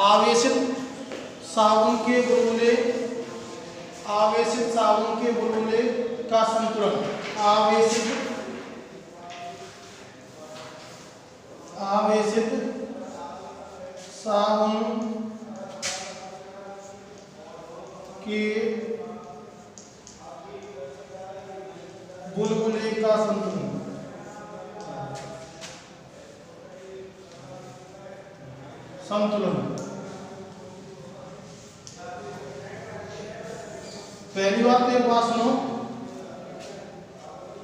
आवेशित साबुन के बुलबुले का संतुलन। आवेशित साबुन के बुलबुले का संतुलन। पहली बात तो एक बात सुनो,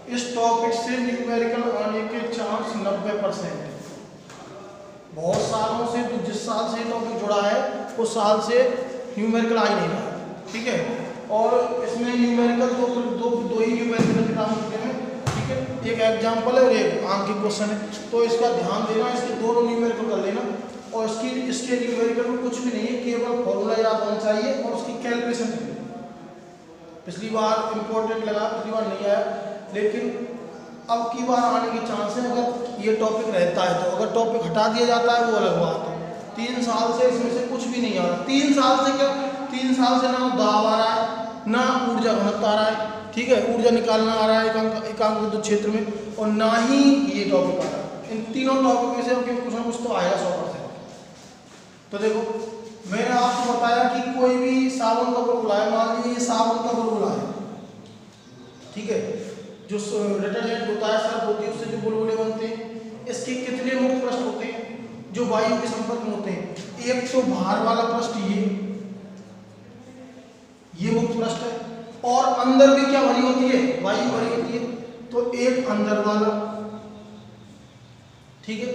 इस टॉपिक से न्यूमेरिकल आने के चांस 90%। बहुत सालों से, जिस साल से टॉपिक जुड़ा है उस साल से न्यूमेरिकल आ ही नहीं रहा, ठीक है। और इसमें न्यूमेरिकल दो ही न्यूमेरिकल किताब होते हैं, ठीक है। एक एग्जाम्पल है और एक आंक के क्वेश्चन है, तो इसका ध्यान देना, इसके दोनों न्यूमेरिकल कर लेना। और इसके न्यूमेरिकल में कुछ भी नहीं है, केवल फॉर्मूला याद होना चाहिए और उसकी कैलकुलेशन करनी। पिछली बार इंपॉर्टेंट लगा, पिछली बार नहीं आया, लेकिन अब की बार आने के चांस है अगर ये टॉपिक रहता है तो। अगर टॉपिक हटा दिया जाता है वो अलग बात है। 3 साल से इसमें से कुछ भी नहीं आ रहा। 3 साल से क्या, 3 साल से ना दाब आ रहा है, ना ऊर्जा घनत्व आ रहा है, ठीक है, ऊर्जा निकालना आ रहा है एकांक विद्युत क्षेत्र में, और ना ही ये टॉपिक आ रहा है। इन तीनों टॉपिक में से कुछ ना कुछ तो आएगा 100%। तो देखो, मैंने आपको बताया कि कोई भी साबुन का बुलबुला है, मान लीजिए ये साबुन का बुलबुला है, ठीक है, जो डिटर्जेंट होता है, सर्फ होती है, उससे जो बुलबुले बनते हैं, इसके कितने मुक्त पृष्ठ होते हैं जो वायु के संपर्क में होते हैं। एक तो बाहर वाला पृष्ठ ये मुक्त पृष्ठ है, और अंदर भी क्या भरी होती है, वायु भरी होती है। तो एक अंदर वाला, ठीक है।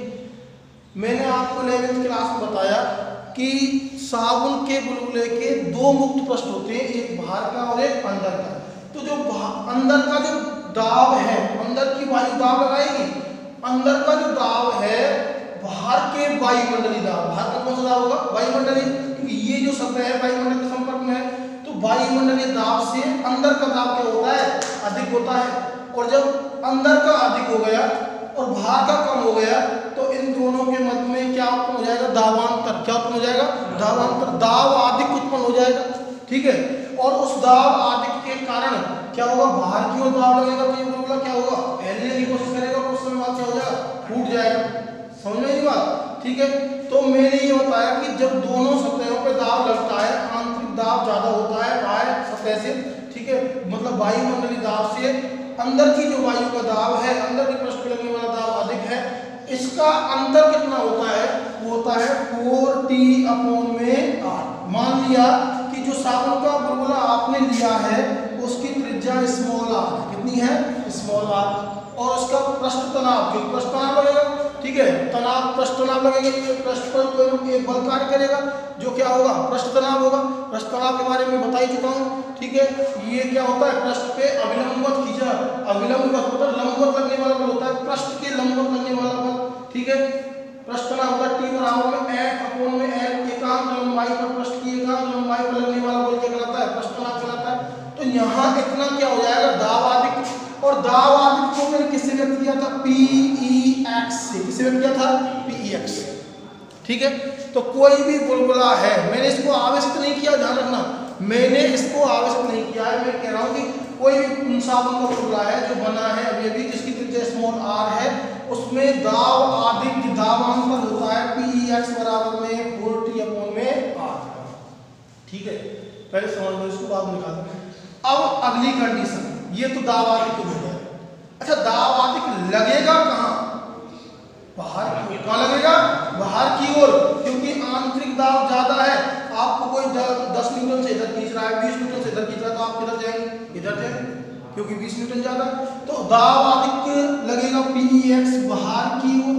मैंने आपको 11वीं क्लास में बताया कि साबुन के बुलबुले के 2 मुक्त पृष्ठ होते हैं, एक बाहर का और एक अंदर का। तो जो अंदर का जो दाब है, अंदर की वायु दाब लगाएगी, अंदर का जो दाब है बाहर के वायुमंडलीय दाब, बाहर का कौन सा दाब होगा, वायुमंडलीय, क्योंकि ये जो सतह है वायुमंडल के संपर्क में है, तो वायुमंडलीय दाब से अंदर का दाब क्या होता है, अधिक होता है। और जब अंदर का अधिक हो गया और बाहर का कम हो गया, तो इन दोनों के मध्य में क्या उत्पन्न हो जाएगा, दाबांतर। क्या उत्पन्न हो जाएगा, दाबांतर, दाब अधिक उत्पन्न हो जाएगा, ठीक है। और उस दाब अधिक के कारण क्या होगा, बाहर की ओर दाब लगेगा, तो ये बुलबुला क्या होगा, फैलने की कोशिश करेगा, कुछ समय बाद क्या हो जाएगा, फूट जाएगा। समझ में आई बात, ठीक है। तो मैंने ये बताया कि जब दोनों सतहों पे दाब लगता है, आंतरिक दाब ज्यादा होता है बाहर सतह से, ठीक है, मतलब वायुमंडलीय दाब से अंदर की जो वायु का दाब है, अंदर के पृष्ठ पे लगने वाला दाब अधिक है। इसका अंतर कितना होता है, वो होता है 4T/r। मान लिया कि जो साबुन का बुलबुला आपने लिया है उसकी त्रिज्या स्मॉल r, कितनी है, स्मॉल r, और उसका पृष्ठ तनाव, जो पृष्ठ तनाव लगेगा, ठीक है, तनाव पृष्ठ तनाव लगेगा, ये पृष्ठ पर कोई एक बल कार्य करेगा जो क्या होगा, पृष्ठ तनाव होगा। पृष्ठ तनाव के बारे में बता ही चुका हूँ, ठीक है। ये क्या होता है, पृष्ठ पे अभिलंबवत खींचा, अभिलंबवत मतलब लंबवत लगने वाला बल होता है, पृष्ठ के लंबवत लगने वाला बल, ठीक है। पृष्ठ तनाव होता है T बराबर में F/L, एकांक लंबाई पर पृष्ठ की एकांक लंबाई पर लगने वाला बल क्या कहलाता है, पृष्ठ तनाव कहलाता है। तो यहाँ इतना क्या हो जाएगा, दाब अधिक, और दाब अधिक को मैंने किससे व्यक्त किया था, PEX से। किससे व्यक्त किया था, PEX, ठीक है। तो कोई भी बुलबुला है, मैंने इसको आवेशित नहीं किया, ध्यान रखना, मैंने इसको आवेशित नहीं किया है। मैं कह रहा हूँ कि कोई भी साबुन का बुलबुला है जो बना है अभी अभी, जिसकी त्रिज्या स्मॉल r है, उसमें दाब अधिक, दाबांतर होता है PEX बराबर में 4T/r, ठीक है। पहले समझ लो इसको, बाद में निकाल दो। अब अगली कंडीशन, ये तो दाब अधिक हो गया। अच्छा, दाब अधिक लगेगा कहाँ, बाहर की ओर। कहाँ लगेगा, बाहर की ओर, क्योंकि आंतरिक दाब ज्यादा है। आपको कोई 10 न्यूटन से इधर खींच रहा है, 20 न्यूटन से इधर खींच रहा है, तो आप किधर जाएंगे, इधर जाएंगे, क्योंकि 20 न्यूटन ज्यादा। तो दाब अधिक लगेगा PEX बाहर की ओर।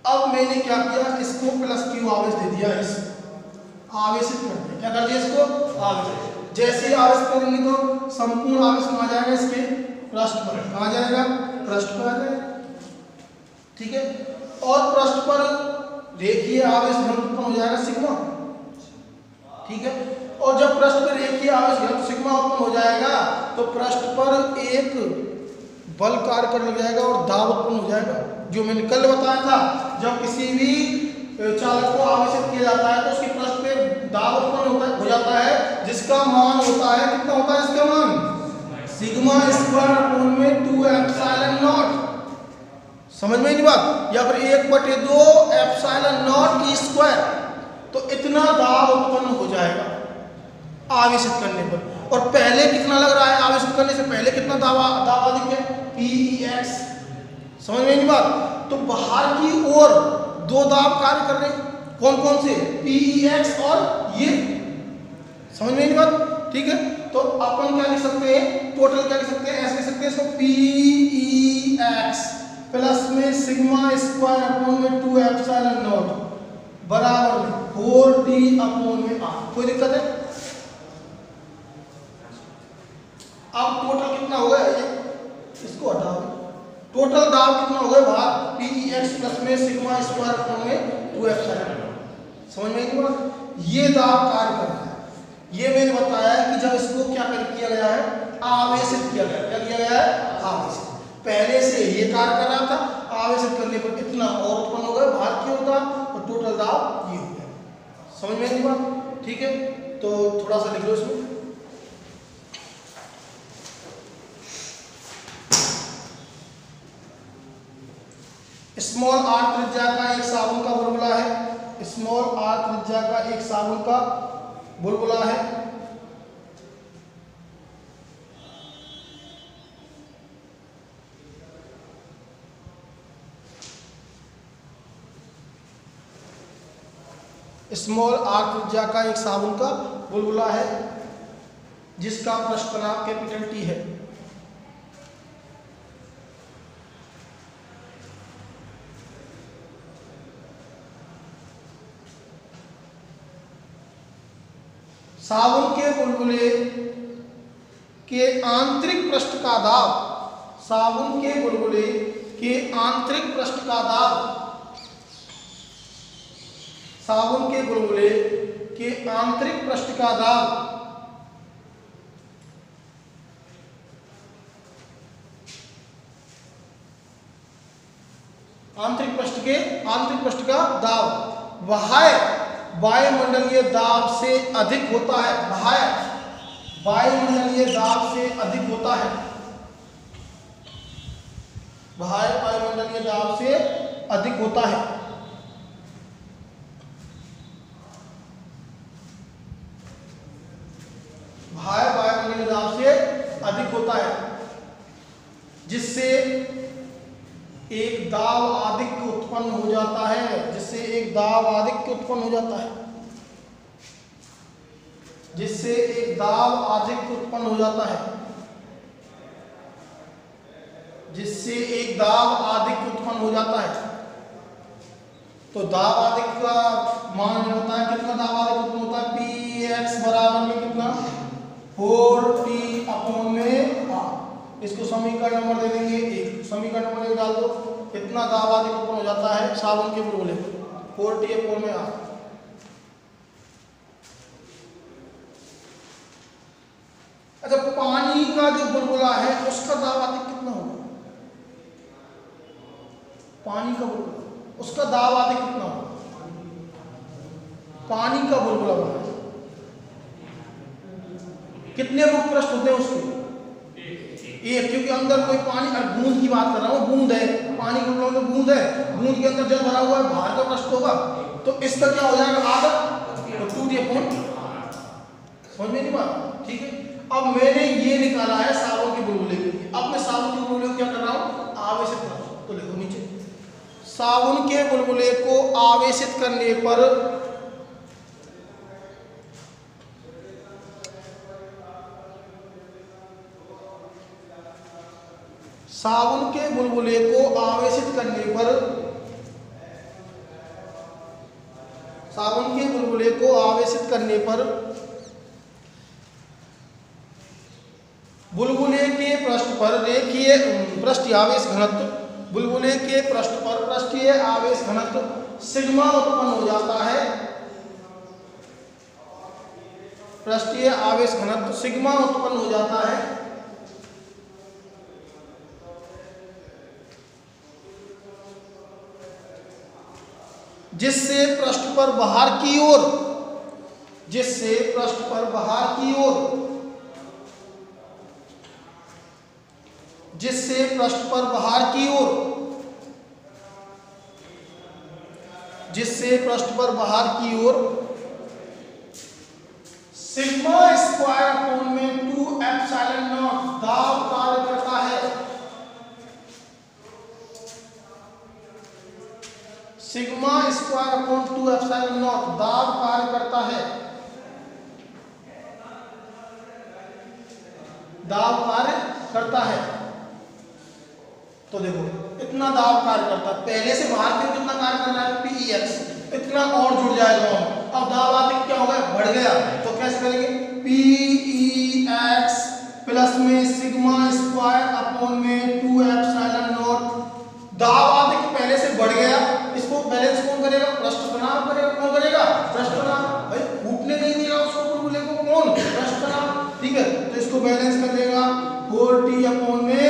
अब मैंने क्या किया, इसको +Q आवेश दे दिया, इस आवेशित कर दिया। क्या कर दिया, इसको आवेशित। जैसे ही आवेश करेंगे तो संपूर्ण आवेश कहाँ जाएगा, इसके पृष्ठ पर। कहाँ जाएगा, पृष्ठ पर आ जाएगा, ठीक है। और पृष्ठ पर रेखीय आवेश घनत्व उत्पन्न हो जाएगा सिग्मा, ठीक है। और जब पृष्ठ पर रेखीय आवेश घनत्व सिग्मा उत्पन्न हो जाएगा तो पृष्ठ पर एक बल कार्य करने लग जाएगा और दाब उत्पन्न हो जाएगा। जो मैंने कल बताया था, जब किसी भी चालक को आवेशित किया जाता है तो उसके पृष्ठ पे दाब उत्पन्न हो जाता है, जिसका मान होता है, कितना होता है इसका मान, सिग्मा स्क्वायर अपॉन में 2 एप्सिलॉन नॉट। समझ में नहीं बात, या फिर 1/2 एप्सिलॉन नॉट ई स्क्वायर। तो इतना दाब उत्पन्न हो जाएगा आवेशित करने पर। और पहले कितना लग रहा है, आवेशित करने से पहले कितना दाब अधिक है, PEX। समझ में नहीं बात। तो बाहर की ओर दो दाब कार्य कर रहे हैं, कौन कौन से, PEX और ये। समझ में नहीं बात, ठीक है। तो अपन क्या लिख सकते हैं, टोटल क्या लिख सकते हैं, ऐसे लिख सकते हैं इसको, PEX प्लस में सिग्मा स्क्वायर अपॉन में 2 एप्सिलॉन नॉट बराबर में 4T अपॉन में R। कोई दिक्कत है। अब टोटल कितना हो गया, इसको हटाओ, टोटल दाब कितना हो गया बाहर, PEX प्लस में सिग्मा स्क्वायर अपॉन में 2 एप्सिलॉन। समझ में नहीं बात, ये दाब कार्य कर रहा है। ये मैंने बताया है कि जब इसको क्या किया गया है, आवेशित किया गया। क्या किया गया है, आवेशित। पहले से ये कार्य कर रहा था, आवेशित करने पर कितना और उत्पन्न हो गया बाहर की ओर दाब, और टोटल दाब ये हो गया। समझ में नहीं बात, ठीक है। तो थोड़ा सा लिख लो इसमें, स्मॉल r त्रिज्या का एक साबुन का बुलबुला है, स्मॉल r त्रिज्या का एक साबुन का बुलबुला है। स्मॉल r त्रिज्या का एक साबुन का बुलबुला है जिसका पृष्ठ तनाव कैपिटल T है। साबुन के बुलबुले के आंतरिक पृष्ठ का दाब, साबुन के बुलबुले के आंतरिक पृष्ठ का दाब, साबुन के बुलबुले के आंतरिक पृष्ठ का दाब आंतरिक पृष्ठ का दाब वायुमंडलीय दाब से अधिक होता है। वायुमंडलीय दाब से अधिक होता है, वायुमंडलीय दाब से अधिक होता है। वायुमंडलीय दाब से अधिक होता है, जिससे एक दाब आधिक्य उत्पन्न हो जाता है, जिससे एक दाब आधिक्य उत्पन्न हो जाता है, जिससे एक दाब आधिक्य उत्पन्न हो जाता है, जिससे एक दाब आधिक्य उत्पन्न हो जाता है। तो दाब आधिक्य का मान जो होता है, कितना दाब आधिक्य उत्पन्न होता है, PEX बराबर में कितना, 4T अपॉन में R। इसको समीकरण नंबर दे देंगे 1, समीकरण नंबर 1 डाल दो, कितना दाब आधिक्य उत्पन्न हो जाता है साबुन के बुलबुले, 4T अपॉन में R। अच्छा, पानी का जो बुलबुला है उसका दाब आधिक्य कितना होगा, पानी का बुलबुला, उसका दाब आधिक्य कितना होगा, पानी का बुलबुला बना कितने मुक्त पृष्ठ होते हैं उसके, एक, क्योंकि अंदर कोई पानी, बूंद की बात कर रहा हूँ, बूंद है, पानी के बुलबुले में बूंद है, बूंद के अंदर जल भरा हुआ है, बाहर का पृष्ठ होगा, तो इसका क्या हो जाएगा, आधा, तो 2T अपॉन। समझ में नहीं बात, ठीक है। अब मैंने ये निकाला है साबुन के बुलबुले के लिए, अब मैं साबुन के बुलबुले को क्या कर रहा हूँ, आवेशित कर रहा हूँ। तो लिखो नीचे, साबुन के बुलबुले को आवेशित करने पर साबुन के बुलबुले को आवेशित करने पर, साबुन के बुलबुले को आवेशित करने पर बुलबुले के पृष्ठ पर रेखीय पृष्ठीय आवेश घनत्व, बुलबुले के पृष्ठ पर पृष्ठीय आवेश घनत्व सिग्मा उत्पन्न हो जाता है, पृष्ठीय आवेश घनत्व सिग्मा उत्पन्न हो जाता है। जिससे पृष्ठ पर बाहर की ओर, जिससे पृष्ठ पर बाहर की ओर, जिससे पृष्ठ पर बाहर की ओर, जिससे पृष्ठ पर बाहर की ओर सिग्मा स्क्वायर अपोन में 2 एप्सिलॉन नॉट दाब कार्य करता है। Sigma square upon 2 epsilon not दाब कार्य करता है, दाब कार्य करता है। तो देखो इतना दाब कार्य करता है, पहले से बाहर क्यों कितना कार्य कर रहा है Px, इतना और जुड़ जाएगा। अब दाब आदि क्या होगा, बढ़ गया। तो कैसे करेंगे, Pex प्लस में सिग्मा स्क्वायर अपॉन में 2 एप्सिलॉन नॉट। दाब आदि पहले से बढ़ गया, इसको बैलेंस कौन करेगा, पृष्ठ तनाव करेगा। कौन करेगा, पृष्ठ तनाव। भाई फूटने नहीं देगा उसको, बुलबुले को कौन, पृष्ठ तनाव। ठीक है, तो इसको बैलेंस कर देगा 4t अपॉन में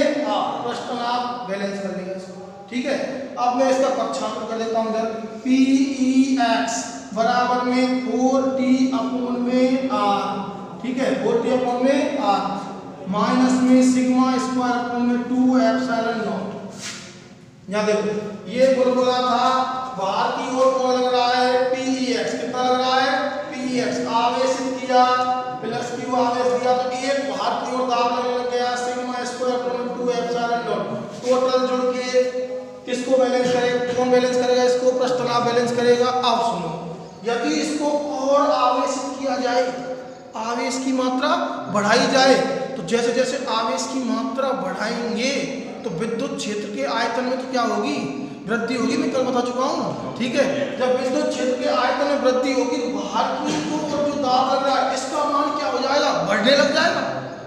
पृष्ठ तनाव, बैलेंस कर देगा इसको। ठीक है, अब मैं इसका पक्षांतर कर देता हूं इधर, Pex बराबर में 4t अपॉन में r। ठीक है, 4t अपॉन में r माइनस में सिग्मा स्क्वायर अपॉन में 2 एप्सिलॉन नॉट। यहां देखो ये बुलबुला था, बाहर की ओर कौन लग रहा है, Pex। कितना लग रहा है, Pex। आवेशित किया प्लस q आवेश दिया, तो एक बाहर की ओर दाब लगने लग गया, सिग्मा स्क्वायर अपॉन में 2 एप्सिलॉन नॉट। टोटल जुड़ के किसको बैलेंस करेगा, कौन बैलेंस करेगा इसको, पृष्ठ तनाव बैलेंस करेगा। अब सुनो, यदि इसको और आवेशित किया जाए, आवेश की मात्रा बढ़ाई जाए, तो जैसे जैसे आवेश की मात्रा बढ़ाएंगे तो विद्युत क्षेत्र के आयतन में तो क्या होगी, वृद्धि होगी। मैं कल बता चुका हूँ। ठीक है, जब विद्युत क्षेत्र के आयतन में वृद्धि होगी तो बाहर की ओर जो दाब लग रहा है इसका मान क्या हो जाएगा, बढ़ने लग जाएगा,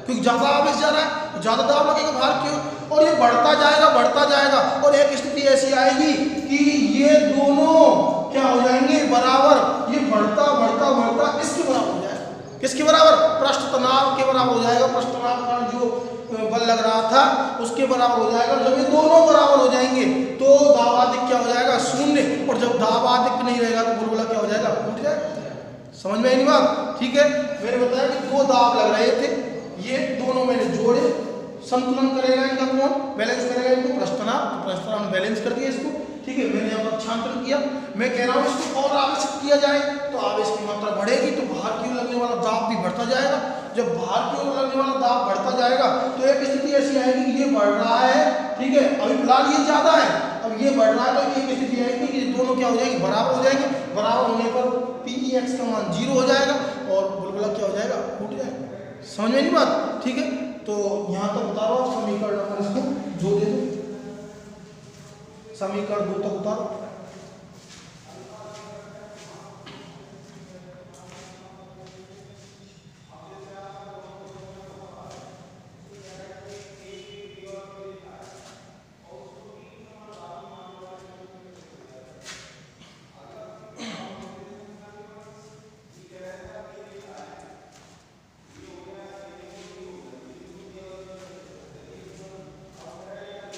क्योंकि ज्यादा आवेश जा रहा है, ज्यादा दाब लगेगा बाहर की ओर, और ये बढ़ता जाएगा बढ़ता जाएगा, और एक स्थिति ऐसी आएगी कि ये दोनों क्या हो जाएंगे, बराबर। ये बढ़ता बढ़ता बढ़ता इसके बराबर हो जाएगा, किसके बराबर, पृष्ठ तनाव के बराबर हो जाएगा। पृष्ठ तनाव का जो बल लग रहा था उसके बराबर हो जाएगा। जब ये दोनों बराबर हो जाएंगे तो दाबाधिक क्या हो जाएगा, शून्य। और जब दाबाधिक नहीं रहेगा तो बुलबुला क्या हो जाएगा, फूट जाएगा। समझ में आई नहीं बात। ठीक है, मैंने बताया कि 2 दाब लग रहे थे, ये दोनों मैंने जोड़े, संतुलन करेगा इनका कौन, बैलेंस करेगा इनको, पृष्ठ तनाव। तो पृष्ठ तनाव बैलेंस कर दिया इसको। ठीक है, मैंने यहाँ पक्षांतर किया। मैं कह रहा हूँ इसको और आवेशित किया जाए तो आवेश की मात्रा बढ़ेगी, तो बाहर की ओर लगने वाला दाब भी बढ़ता जाएगा। जब बाहर की ओर लगने वाला दाब बढ़ता जाएगा तो एक स्थिति ऐसी आएगी कि ये बढ़ रहा है। ठीक है, अभी फिलहाल ये ज्यादा है, अब ये बढ़ रहा है, तो एक स्थिति आएगी कि दोनों क्या हो जाएंगे, बराबर हो जाएंगे। बराबर होने पर Pex का मान 0 हो जाएगा और बुलबुला क्या हो जाएगा, फूट जाएगा। समझ में नहीं बात। ठीक है, तो यहाँ तक उतारो, समीकरण नंबर इसको जो दे दो, समीकरण 2 तक उतारो।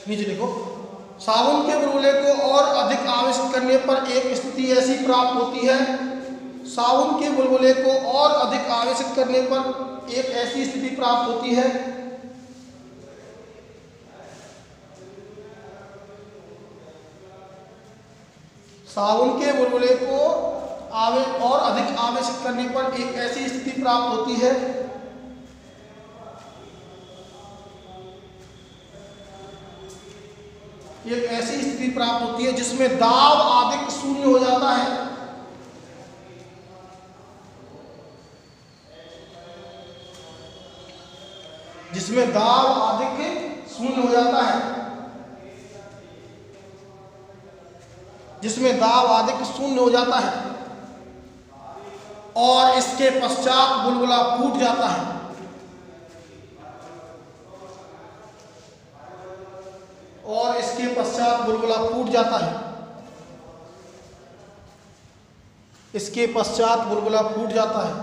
नीचे देखो, साबुन के बुलबुले को और अधिक आवेशित करने पर एक स्थिति ऐसी प्राप्त होती है, साबुन के बुलबुले को और अधिक आवेशित करने पर एक ऐसी स्थिति प्राप्त होती है साबुन के बुलबुले को और अधिक आवेशित करने पर एक ऐसी स्थिति प्राप्त होती है एक ऐसी स्थिति प्राप्त होती है जिसमें दाब अधिक शून्य हो जाता है। जिसमें दाब अधिक शून्य हो जाता है, जिसमें दाब अधिक शून्य हो जाता है और इसके पश्चात बुलबुला फूट जाता है। और इसके पश्चात बुलबुला फूट जाता है। इसके पश्चात बुलबुला फूट जाता है।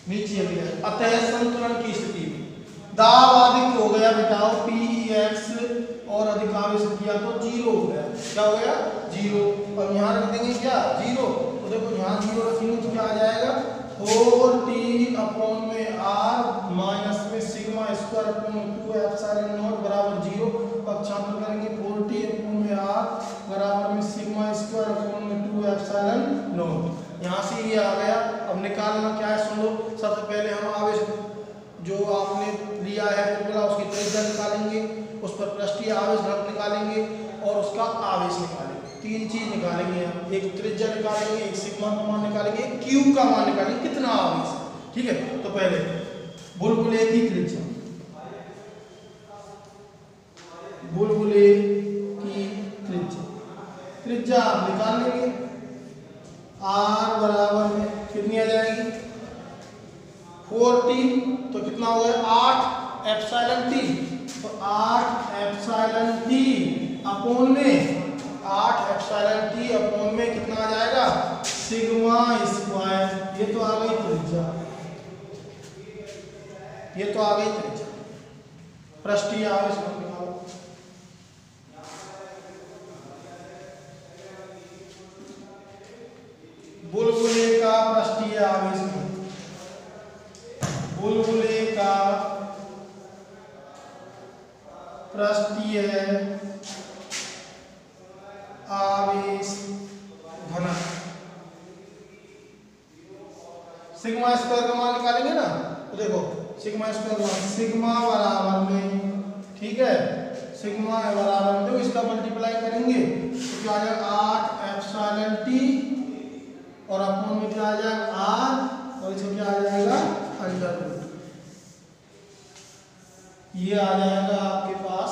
नीचे अगला, अतः संतुलन की स्थिति में दाब अधिक हो गया, बिटाओ Pex और अधिक आवेशित किया तो 0 क्या हो गया 0। अब यहाँ रख देंगे क्या 0, तो देखो यहाँ 0 रखेंगे तो क्या आ जाएगा 4t अपॉन में r माइनस में sigma square upon 2 epsilon not बराबर 0। पक्षांतर करेंगे 4t अपॉन में r बराबर में सिग्मा स्क्वायर अपॉन में 2 एप्सिलॉन नॉट। यहाँ से ये आ गया। अब निकालना क्या है सुन लो। सबसे पहले हम आवेश जो आपने लिया है फॉर्मूला उसकी त्रिज्या निकालेंगे, उस पर पृष्ठीय आवेश घनत्व निकालेंगे और उसका आवेश निकालेंगे। तीन चीज निकालेंगे हम, एक त्रिज्या निकालेंगे, एक सिग्मा का मान निकालेंगे, एक क्यू का मान निकालेंगे कितना आवेश। ठीक है, तो पहले बुलबुले की त्रिज्या, बुलबुले की त्रिज्या निकाल लेंगे। r बराबर में कितनी आ जाएगी 4t, तो कितना हो गया 8 एप्सिलॉन t, तो 8 एप्सिलॉन t अपॉन में 8 एप्सिलॉन t अपॉन में कितना आ जाएगा सिग्मा स्क्वायर। ये तो आ गई त्रिज्या, ये तो आ गई त्रिज्या। पृष्ठीय आवेश निकालो। बुलबुले का पृष्ठीय आवेश, बुलबुले का पृष्ठीय आवेश घनत्व सिग्मा स्क्वायर का मान निकालेंगे ना, तो देखो सिग्मा स्क्वायर का मान सिग्मा बराबर में, ठीक है, सिग्मा बराबर में देखो इसका मल्टीप्लाई करेंगे तो क्या आ जाएगा 8 एप्सिलॉन t और अपॉन में क्या आ जाएगा r और इसमें क्या आ जाएगा अंडर रूट। ये आ जाएगा आपके पास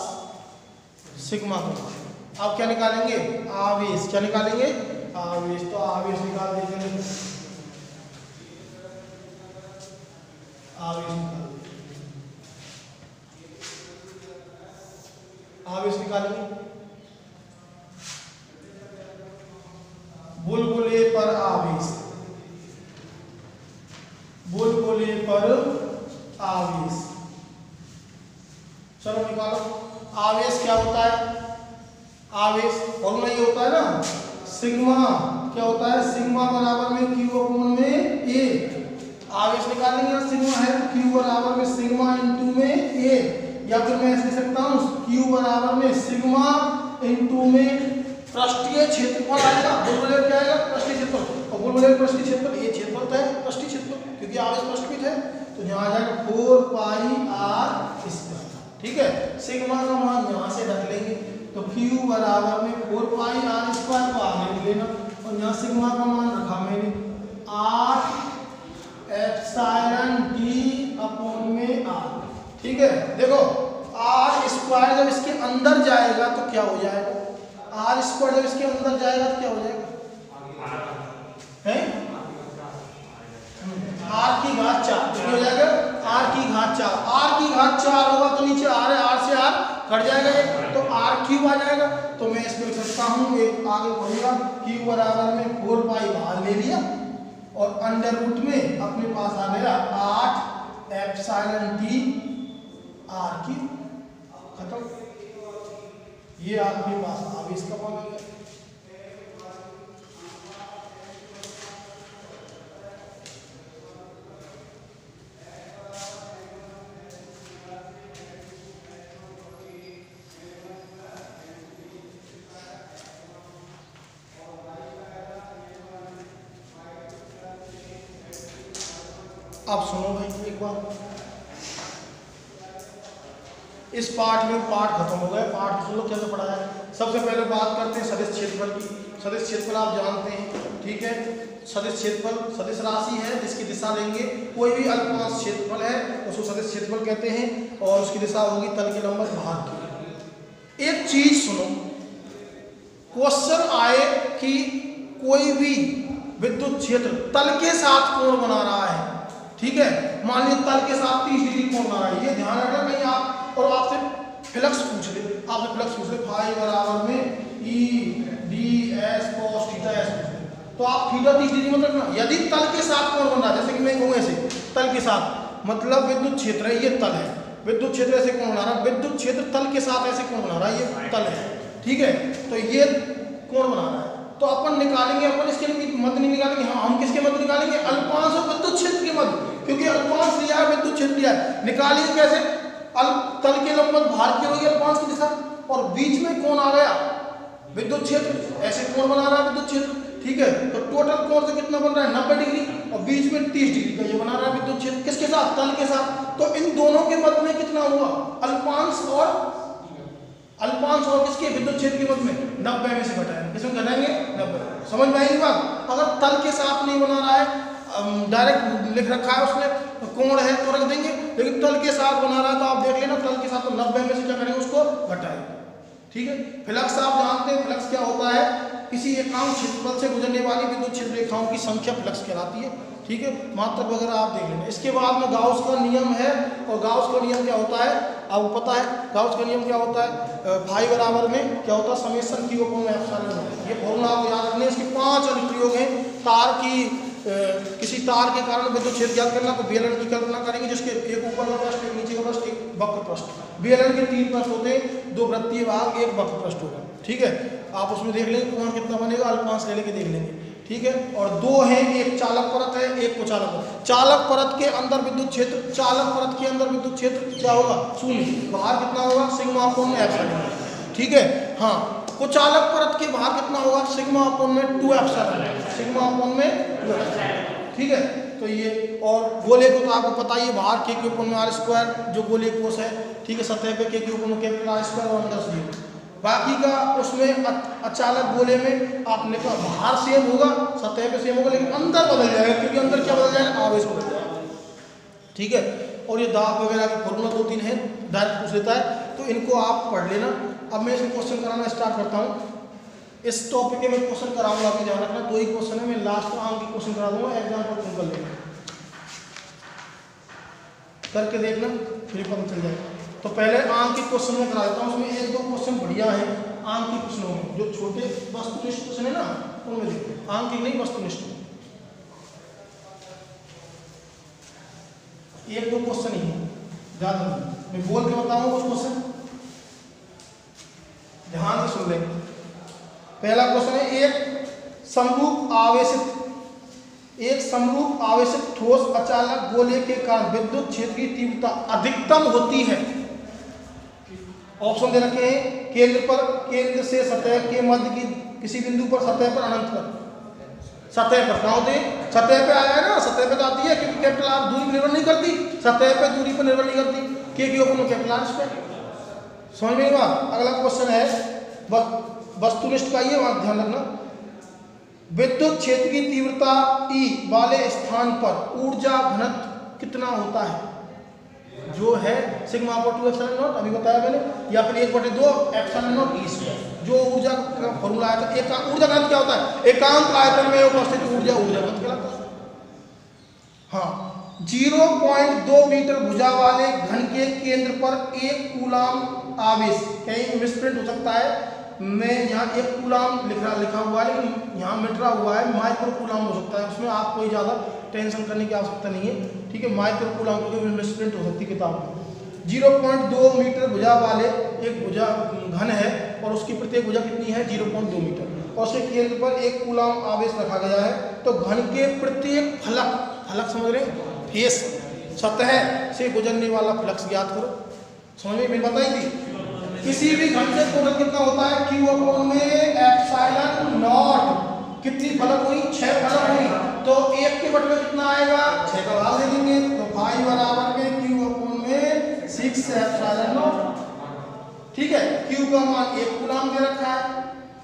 सिग्मा का मान। अब क्या निकालेंगे आवेश, क्या निकालेंगे आवेश, तो आवेश निकाल देते हैं, आवेश निकाल आवेश निकालेंगे। बुलबुले पर आवेश, बुलबुले पर आवेश, चलो निकालो। आवेश क्या होता है, आवेश फॉर्मूला ये होता है ना सिग्मा, क्या होता है सिग्मा बराबर में क्यू अपॉन में ए। आवेश निकालेंगे सिग्मा है तो क्यू बराबर में सिग्मा इंटू में ए, या फिर मैं ऐसे लिख सकता हूँ क्यू बराबर में सिग्मा इंटू में पृष्ठीय क्षेत्रफल आएगा। बुलबुले क्या आएगा पृष्ठीय क्षेत्रफल, और बुलबुले पृष्ठीय क्षेत्रफल ये क्षेत्रफल है पृष्ठीय क्षेत्रफल क्योंकि आवेश पृष्ठभूमि है, तो यहाँ आ जाएगा 4 पाई r स्क्वायर। ठीक है, सिग्मा का मान यहाँ से रख लेंगे तो Q बराबर में 4 पाई r स्क्वायर को आगे ले लेना, और यहाँ सिग्मा का मान रखा मैंने 8 एप्सिलॉन t अपॉन में r। ठीक है, देखो r स्क्वायर जब इसके अंदर जाएगा तो क्या हो जाएगा, r स्क्वायर जब इसके अंदर जाएगा तो क्या हो जाएगा है r की घात 4, तो हो जाएगा r की घात 4। r की घात 4 होगा तो नीचे r है, r से r कट जाएगा ये, तो r क्यूब आ जाएगा। तो मैं इसको लिख सकता हूँ, एक आगे बढ़ूंगा q बराबर में 4 पाई बाहर ले लिया और अंडर रूट में अपने पास आ गया 8 एप्सिलॉन t r क्यूब, खत्म। ये आपके पास आवेश का मान आ गया। अब सुनो भाई एक बार, इस पाठ में पाठ खत्म हो गया। पाठ सुन लो कैसे पढ़ा है। सबसे पहले बात करते हैं सदिश क्षेत्रफल की। सदिश क्षेत्रफल आप जानते हैं, ठीक है। सदिश क्षेत्रफल सदिश राशि है जिसकी दिशा लेंगे, कोई भी अल्पमांश क्षेत्रफल है उसको सदिश क्षेत्रफल कहते हैं, और उसकी दिशा होगी तल के लंबवत भाग की। एक चीज सुनो, क्वेश्चन आए कि कोई भी विद्युत क्षेत्र तल के साथ कोण बना रहा है, ठीक है, मान लीजिए तल के साथ 30 डिग्री कोण बना रहा है, ये ध्यान रखना कहीं आप, और आपसे फ्लक्स पूछ ले, आपसे फ्लक्स पूछ ले फाई बराबर में E D S cos theta S पूछ ले, तो आप थीटा 30 डिग्री मत रखना। यदि तल के साथ कोण बन रहा है, जैसे कि मैं कहूँ ऐसे तल के साथ, मतलब विद्युत क्षेत्र है, ये तल है, विद्युत क्षेत्र ऐसे कोण बना रहा है, विद्युत क्षेत्र तल के साथ ऐसे कोण बना रहा है, ये तल है, ठीक है, तो ये कोण बना रहा है। तो अपन निकालेंगे, अपन इसके मध्य नहीं निकालेंगे, हाँ हम किसके मध्य निकालेंगे, अल्पांश और विद्युत क्षेत्र के मध्य, क्योंकि अल्पांश लिया है विद्युत क्षेत्र लिया है। निकालेंगे कैसे, तल के लंबवत भार की होगी अल्पांश की दिशा और बीच में कोण आ गया विद्युत क्षेत्र, ऐसे कोण बना रहा है विद्युत क्षेत्र, ठीक है। तो टोटल कोण से कितना बन रहा है 90 डिग्री और बीच में 30 डिग्री का ये बना रहा है विद्युत क्षेत्र, किसके साथ, तल के साथ। तो इन दोनों के मध्य में कितना हुआ, अल्पांश और किसके, विद्युत क्षेत्र के मध्य में 90 में से घटाएंगे, किसमें घटाएंगे 90। समझ में आई बात। अगर तल के साथ नहीं बना रहा है, डायरेक्ट लिख रखा है उसने कोण है तो रख देंगे, लेकिन तल के साथ बना रहा है तो आप देख लेना तल के साथ, तो 90 में से क्या करेंगे, उसको घटाएंगे, ठीक है। फ्लक्स आप जानते हैं, फ्लक्स क्या होता है, किसी एकांक क्षेत्रफल से गुजरने वाली विद्युत क्षेत्र रेखाओं की संख्या फ्लक्स कहलाती है, ठीक है। मात्रक वगैरह आप देख लेना। इसके बाद में गाउस का नियम है, और गाउस का नियम क्या होता है आपको पता है, गाउस का नियम क्या होता है, फाई बराबर में क्या होता है, समेशन की अपॉन एप्सिलॉन नॉट। ये फॉर्मूला आपको याद रखना है। इसके 5 अनुप्रयोग हैं। तार की किसी तार के कारण विद्युत क्षेत्र ज्ञात करना, तो बेलन की कल्पना करेंगे जिसके एक ऊपर का पृष्ठ, एक नीचे का पृष्ठ, एक वक्र पृष्ठ। बेलन के 3 पृष्ठ होते हैं, 2 वृत्तीय भाग, 1 वक्र पृष्ठ होगा, ठीक है। आप उसमें देख लेंगे कोण कितना बनेगा, अल्पांश ले लेके देख लेंगे, ठीक है। और 2 है, एक चालक परत है, एक कुचालक परत। चालक परत के अंदर विद्युत क्षेत्र, चालक परत के अंदर विद्युत क्षेत्र क्या होगा, 0। बाहर कितना होगा, सिग्मा अपॉन एप्सिलॉन, ठीक है। हाँ, कुचालक परत के बाहर कितना होगा, सिग्मा अपॉन में 2 एप्सिलॉन, सिग्मा अपॉन में 2 एप्सिलॉन, ठीक है। तो ये, और गोले को तो आपको पता ही है, बाहर के ऊपर में r² जो गोले कोष है, ठीक है। सतह पे के ऊपर में कैपिटल R² और अंदर 0। बाकी का उसमें अचालक गोले में आपने कहा बाहर सेम होगा, सतह पे सेम होगा, लेकिन अंदर बदल जाएगा, क्योंकि अंदर क्या बदल जाएगा, आवेश बदल जाएगा, ठीक है। और ये दाब वगैरह के फॉर्मूला 2-3 है, डायरेक्ट पूछ लेता है, तो इनको आप पढ़ लेना। अब मैं इसमें क्वेश्चन कराना स्टार्ट करता हूँ। इस टॉपिक के मैं क्वेश्चन कराऊंगा, अभी ध्यान रखना 2 ही क्वेश्चन है, मैं लास्ट आंक के क्वेश्चन करा दूंगा, एग्जाम्पल तुम कर लेना, करके देखना फिर पता चल जाएगा। तो पहले आंक के क्वेश्चन में करा देता हूँ, उसमें 1-2 क्वेश्चन बढ़िया है आंक के क्वेश्चनों में, जो छोटे वस्तुनिष्ठ क्वेश्चन है ना उनमें देखते हैं, आंक की नहीं वस्तुनिष्ठ। 1-2 क्वेश्चन ही है, ज़्यादा नहीं, मैं बोल के बताऊंगा कुछ क्वेश्चन, ध्यान से सुन लेंगे। पहला क्वेश्चन है, एक समरूप आवेशित ठोस अचालक गोले के कारण विद्युत क्षेत्र की तीव्रता अधिकतम होती है। ऑप्शन दे रखे हैं, केंद्र से सतह के मध्य की किसी बिंदु पर, सतह पर, अनंत पर। सतह पर कहाँ होते हैं, सतह पे आया है ना, सतह पे तो आती है, क्योंकि कैपिटल आर दूरी पर निर्भर नहीं करती, सतह पे दूरी पर निर्भर नहीं करती, के ऊपर कैपिटल आर पे। समझ में बात। अगला क्वेश्चन है वस्तुनिष्ठ का, ये बात ध्यान रखना, विद्युत क्षेत्र की तीव्रता E वाले स्थान पर ऊर्जा घनत्व कितना होता है, जो है सिग्मा अपॉन 2 एप्सिलॉन नॉट, अभी बताया मैंने, या फिर 1/2 एप्सिलॉन नॉट E²। जो ऊर्जा का फॉर्मूला आया था, एक ऊर्जा घनत्व क्या होता है, एकांक आयतन में उपस्थित ऊर्जा घनत्व कहलाता है। हाँ, 0.2 मीटर भुजा वाले घन के केंद्र पर 1 कूलाम आवेश, कहीं मिसप्रिंट हो सकता है, मैं यहाँ 1 कूलाम लिखा हुआ है, लेकिन यहाँ मिटरा हुआ है, माइक्रो कूलाम हो सकता है, उसमें आप कोई ज़्यादा टेंशन करने की आवश्यकता नहीं है, ठीक है। माइक्रो कूलाम क्योंकि मिसप्रिंट हो सकती है किताब में। 0.2 मीटर भुजा वाले एक भुजा घन है, और उसकी प्रत्येक भुजा कितनी है, 0.2 मीटर, और उसके केंद्र पर 1 कूलाम आवेश रखा गया है। तो घन के प्रत्येक फलक समझ रहे हैं, फेस, सतह से गुजरने वाला फ्लक्स ज्ञात करो। समझ में मैंने बताई थी, किसी भी घन से टोटल कितना होता है, Q अपॉन में एप्सिलॉन नॉट। कितनी फलक हुई, 6 फलक हुई, तो 1 के बटे में कितना आएगा, 6 का भाग दे देंगे, तो फाई बराबर में Q अपॉन में 6 एप्सिलॉन नॉट, ठीक है। Q का मान 1 कूलाम दे रखा है,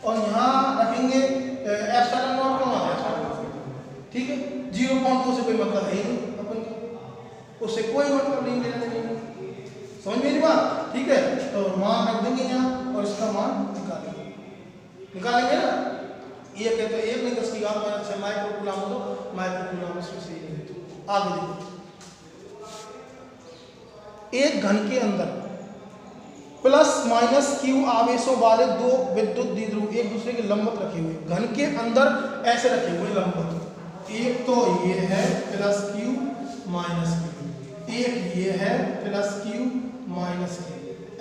और यहाँ रखेंगे एप्सिलॉन नॉट का मान, ठीक है। 0.2 से कोई मतलब है नहीं अपन को, उससे कोई मतलब नहीं लेना चाहिए। समझ मेरी बात, ठीक है। तो मान रख देंगे यहाँ, और इसका मान निकालेंगे ना, 1 है तो 1 नहीं, 10 की घात -6 माइक्रो कूलाम हो, तो माइक्रो कूलाम इसमें सही है। आगे देखो, एक घन के अंदर ±Q आवेशों वाले 2 विद्युत द्विध्रुव एक दूसरे के लंबवत रखे हुए, घन के अंदर ऐसे रखे हुए लंबवत, एक तो ये है +Q -Q, एक ये है +Q -Q,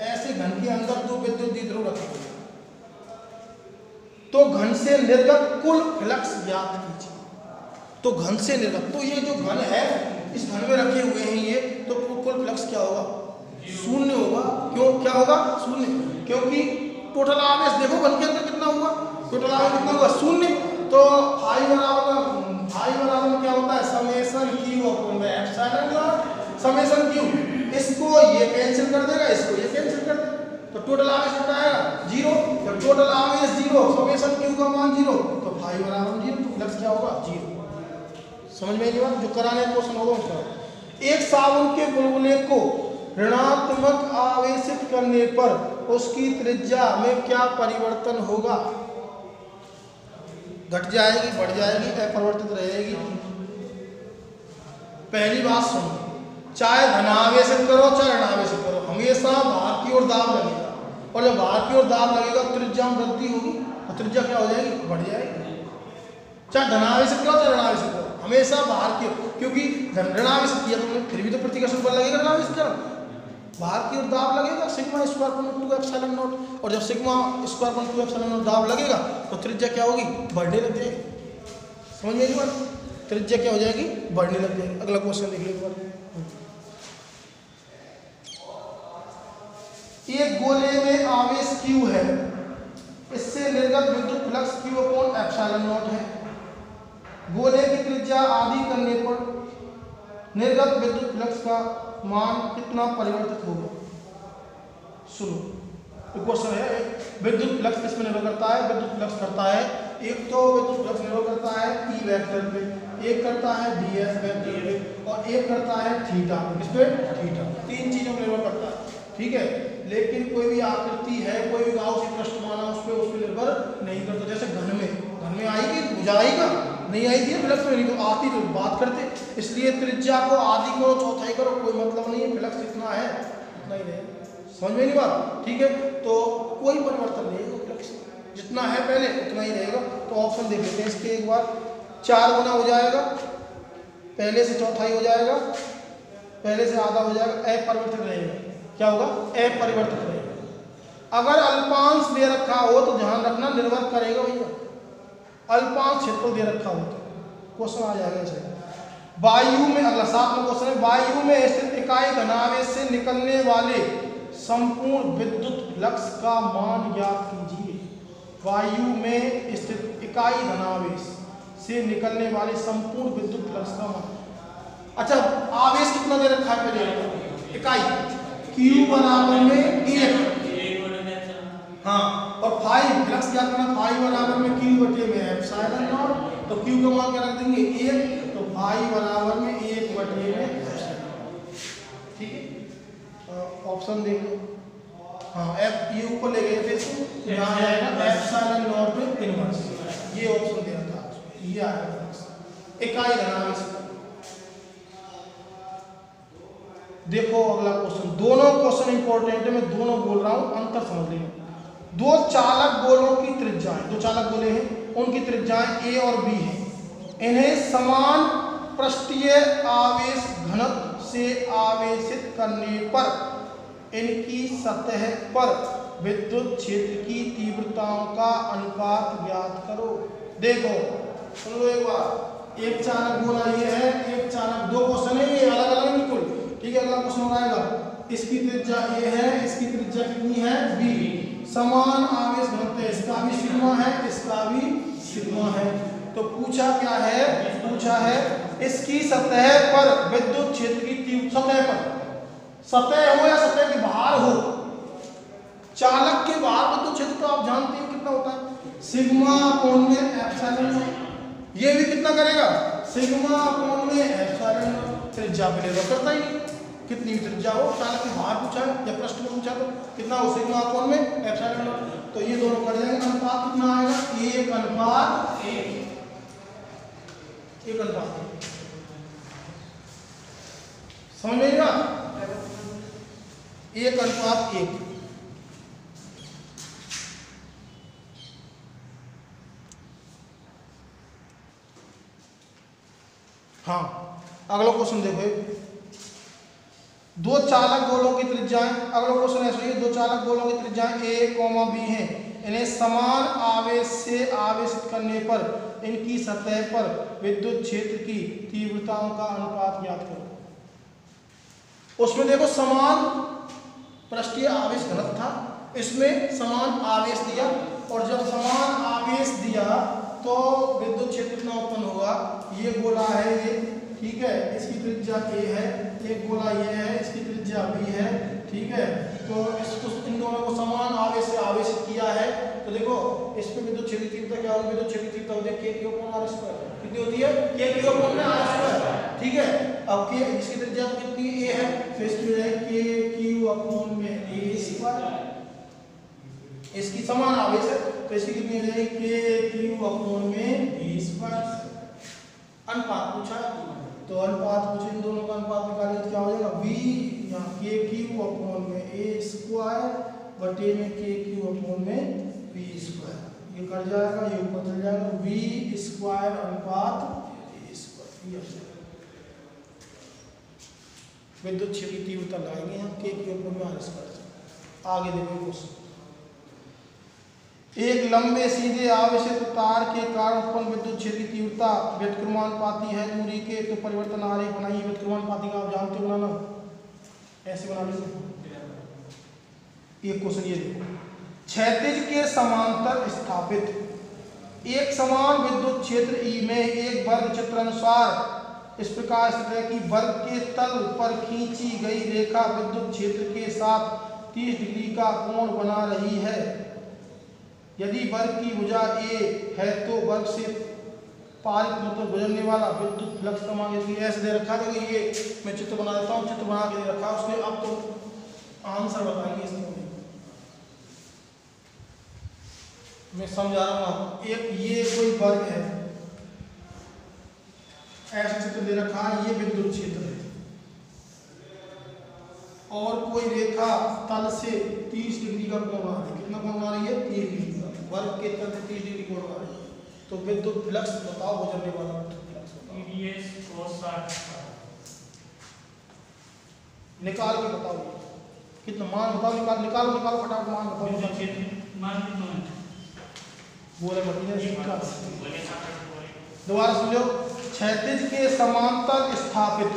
ऐसे घन के अंदर 2 विद्युत द्विध्रुव रखे हुए, तो घन से निर्गत कुल फ्लक्स ज्ञात कीजिए। तो घन से निर्गत, तो ये जो घन है इस घन में रखे हुए हैं ये, तो कुल फ्लक्स क्या होगा? शून्य होगा। क्यों? क्या होगा? शून्य, क्योंकि टोटल आवेश देखो घन के अंदर कितना हुआ, टोटल आवेश कितना हुआ? शून्य। तो फाई बराबर क्या होता है? Summation Q upon epsilon not summation Q. इसको ये कैंसिल कर देगा, इसको ये कैंसिल कर देगा, तो टोटल आवेश कितना आएगा? 0। जब टोटल आवेश 0, समेशन क्यू का मान 0, तो फाई बराबर 0, तो फ्लक्स क्या होगा? 0। समझ में नहीं बात? जो कराने क्वेश्चन होगा उसका। एक साबुन के बुलबुले को ऋणात्मक आवेशित करने पर उसकी त्रिज्या में क्या परिवर्तन होगा? घट जाएगी, बढ़ जाएगी, अपरिवर्तित रहेगी? पहली बात सुनो, चाहे धनावेशित करो चाहे ऋणावेशित करो, हमेशा बाहर की ओर दाब लगेगा, और जब बाहर की ओर दाब लगेगा त्रिज्या में वृद्धि होगी, तो त्रिज्या क्या हो जाएगी? बढ़ जाएगी। चाहे धनावेशित करो चाहे ऋणावेशित करो, हमेशा बाहर की ओर, क्योंकि ऋणावेशित किया तुमने फिर भी तो प्रतिकर्षण बल लगेगा, ऋणावेशित करो बाहर की ओर दाब लगेगा, sigma square upon 2 epsilon not, और जब sigma square upon 2 epsilon not दाब लगेगा तो त्रिज्या क्या होगी? बढ़ने लग जाएगी। समझ में आई बात? त्रिज्या क्या हो जाएगी? बढ़ने लग जाएगी। अगला क्वेश्चन देखिए एक बार। एक गोले में आवेश Q है, इससे निर्गत विद्युत flux Q upon epsilon not है। गोले की त्रिज्या आधी करने पर निर्गत विद्युत फ्लक्स का मान कितना परिवर्तित होगा? सुनो, क्वेश्चन है विद्युत फ्लक्स किस पे निर्भर करता है? विद्युत फ्लक्स करता है, एक तो विद्युत फ्लक्स निर्भर करता है E वेक्टर पे, एक करता है ds वेक्टर पे, और एक करता है थीटा पे। किस पे? थीटा। 3 चीजों पर निर्भर करता है, ठीक है। लेकिन कोई भी आकृति है, कोई भी गाउसी पृष्ठ माना, उस पर निर्भर नहीं करता। जैसे घन में आएगी भुजा आएगा, नहीं आई थी फ्लक्स में, नहीं तो आती तो बात करते। इसलिए त्रिज्या को आधी करो चौथाई करो, कोई मतलब नहीं है, फ्लक्स जितना है उतना ही रहेगा। समझ में नहीं बात? ठीक है, तो कोई परिवर्तन नहीं है, फ्लक्स जितना है पहले उतना ही रहेगा। तो ऑप्शन देख लेते हैं इसके एक बार। 4 गुना हो जाएगा, पहले से चौथाई हो जाएगा, पहले से आधा हो जाएगा, अपरिवर्तित रहेगा। क्या होगा? अपरिवर्तित रहेगा। अगर अल्पांश दे रखा हो तो ध्यान रखना निर्भर करेगा भैया, अल्पांश क्षेत्रफल दे रखा हो तो क्वेश्चन आ जाएगा ऐसे। वायु में, अगला 7वां क्वेश्चन है, वायु में स्थित इकाई धनावेश से निकलने वाले संपूर्ण विद्युत फ्लक्स का मान ज्ञात कीजिए। वायु में स्थित इकाई धनावेश से निकलने वाले संपूर्ण विद्युत फ्लक्स का मान। अच्छा, आवेश कितना दे रखा है पहले? इकाई Q बराबर में 1, हाँ, और फाई फ्लक्स क्या करना? फाई बराबर में Q बटे में एप्सिलॉन नॉट, तो Q का मान क्या रख देंगे? 1, तो फाई बराबर में 1 बटे में एप्सिलॉन। ठीक है, ऑप्शन देखो, हाँ, F ये ऊपर ले गए थे, तो यहाँ आएगा एप्सिलॉन नॉट में इनवर्स, ये ऑप्शन दिया था, ये आएगा इकाई धनावेश। देखो अगला क्वेश्चन, दोनों क्वेश्चन इंपॉर्टेंट है, मैं दोनों बोल रहा हूं, अंतर समझ लेना। 2 चालक गोलों की त्रिज्याएं, 2 चालक गोले हैं, उनकी त्रिज्याएं A और B हैं। इन्हें समान पृष्ठीय आवेश घनत्व से आवेशित करने पर इनकी सतह पर विद्युत क्षेत्र की तीव्रताओं का अनुपात ज्ञात करो। देखो सुन लो एक बार, एक चालक गोला ये है, एक चालक, 2 क्वेश्चन है ये अलग अलग बिल्कुल, ठीक है। अगला क्वेश्चन आएगा, इसकी त्रिज्या A है, इसकी त्रिज्या कितनी है? B। समान आवेश घनत्व है, इसका भी सिग्मा है, इसका भी सिग्मा है। तो पूछा क्या है? पूछा है इसकी सतह पर विद्युत क्षेत्र की तीव्रता, सतह पर, सतह हो या सतह के बाहर हो, चालक के बाहर विद्युत क्षेत्र तो आप जानते हो कितना होता है? सिग्मा अपॉन में एप्सिलॉन। ये भी कितना करेगा? सिग्मा अपॉन में एप्सिलॉन। त्रिज्या पे निर्भर करता ही नहीं, कितनी त्रिज्या हो, चालक के बाहर पूछा है या पृष्ठ में पूछा तो कितना हो? सिग्मा अपॉन में एप्सिलॉन। तो ये दोनों कर जाएंगे, अनुपात कितना आएगा? 1:1। 1:1। समझ में आएगा? 1:1। हाँ, अगला क्वेश्चन देखो, 2 चालक गोलों की त्रिज्याएं, अगला क्वेश्चन ऐसा ही, 2 चालक गोलों की त्रिज्याएं A, B हैं। इन्हें समान आवेश से आवेशित करने पर इनकी सतह पर विद्युत क्षेत्र की तीव्रताओं का अनुपात ज्ञात करो। उसमें देखो समान पृष्ठीय आवेश घनत्व था, इसमें समान आवेश दिया और जब समान आवेश दिया तो विद्युत क्षेत्र कितना उत्पन्न होगा। ये गोला है ये, ठीक है, इसकी त्रिज्या a है, एक गोला ये है, इसकी त्रिज्या b है, ठीक है। तो इसको इन दोनों को समान आवेश से आवेशित किया है तो देखो इस पे विद्युत क्षेत्र तीव्रता क्या होगी, विद्युत क्षेत्र तीव्रता होती है k/r²। कितनी होती है, k/r², ठीक है। अब k इसकी त्रिज्या तो कितनी a है तो इसकी हो जाएगी k/a²। इसकी समान आवेश है तो इसकी कितनी हो जाएगी k/b²। अनुपात पूछा तो अनुपात पूछे, इन दोनों का अनुपात निकालेंगे तो क्या हो जाएगा v यहाँ k/a²/b²। ये कट जाएगा, ये ऊपर चल जाएगा, v² अनुपात a²। विद्युत क्षेत्र की तीव्रता लगाएंगे हम k/r²। आगे देखो क्वेश्चन, एक लंबे सीधे आवेशित तार के कारण उत्पन्न विद्युत क्षेत्र की तीव्रता व्युत्क्रमानुपाती है दूरी के। तो परिवर्तन आरेख बनाइए। व्युत्क्रमानुपाती का आप जानते हो बनाना, ऐसे बना लीजिए। एक क्वेश्चन ये देखो, क्षैतिज के समांतर स्थापित एक समान विद्युत क्षेत्र E में एक वर्ग चित्र अनुसार इस प्रकार स्थित है कि वर्ग के तल पर खींची गई रेखा विद्युत क्षेत्र के साथ 30 डिग्री का कोण बना रही है। यदि वर्ग की भुजा A है तो वर्ग से पारित मतलब गुजरने वाला विद्युत फ्लक्स का मान, यदि ऐसे दे रखा है, ये मैं चित्र बना देता हूँ, चित्र बना के दे रखा है उसने। अब तो आंसर बताएंगे इसमें, मैं समझा रहा हूँ आपको। एक ये कोई वर्ग है, ऐसा चित्र दे रखा है, ये विद्युत क्षेत्र है और कोई रेखा तल से 30 डिग्री का कोण बना रही है। कितना कोण बना रही है, 30 डिग्री का। वर्ग के तल से 30 डिग्री कोण बना रही है तो विद्युत फ्लक्स बताओ, गुजरने वाला फ्लक्स निकाल के बताओ कितना मान बताओ, निकालो फटाफट मान बताओ। बोले दोबारा सुन लो, क्षैतिज के समांतर स्थापित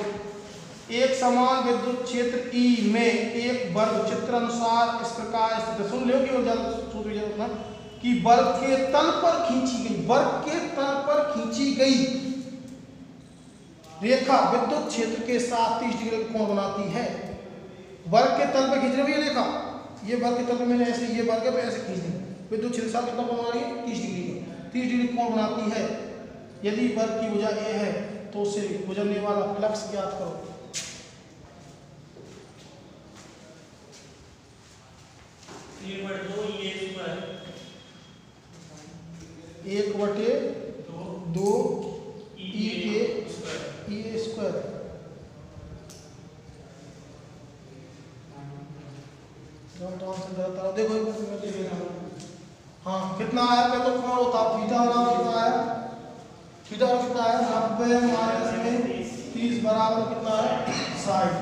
एक समान विद्युत क्षेत्र E में एक वर्ग चित्र अनुसार इस प्रकार स्थित। सुन लो कि वर्ग के तल पर खींची गई रेखा विद्युत क्षेत्र के साथ 30 डिग्री कोण बनाती है। वर्ग के तल पर खींच रही है रेखा, ये वर्ग के तल पर मैंने ऐसे, ये वर्ग पे ऐसे खींच दी, विद्युत क्षेत्र साथ कितना कोण बना रही है, 30 डिग्री का। 30 डिग्री कोण बनाती है। यदि वर्ग की भुजा A है तो उससे गुजरने वाला फ्लक्स ज्ञात करो। एक बटे दो EA²। देखो हाँ कितना आया, पहले तो कोण होता थीटा बराबर कितना आया, थीटा कितना आया 90 माइनस में 30 बराबर कितना है 60।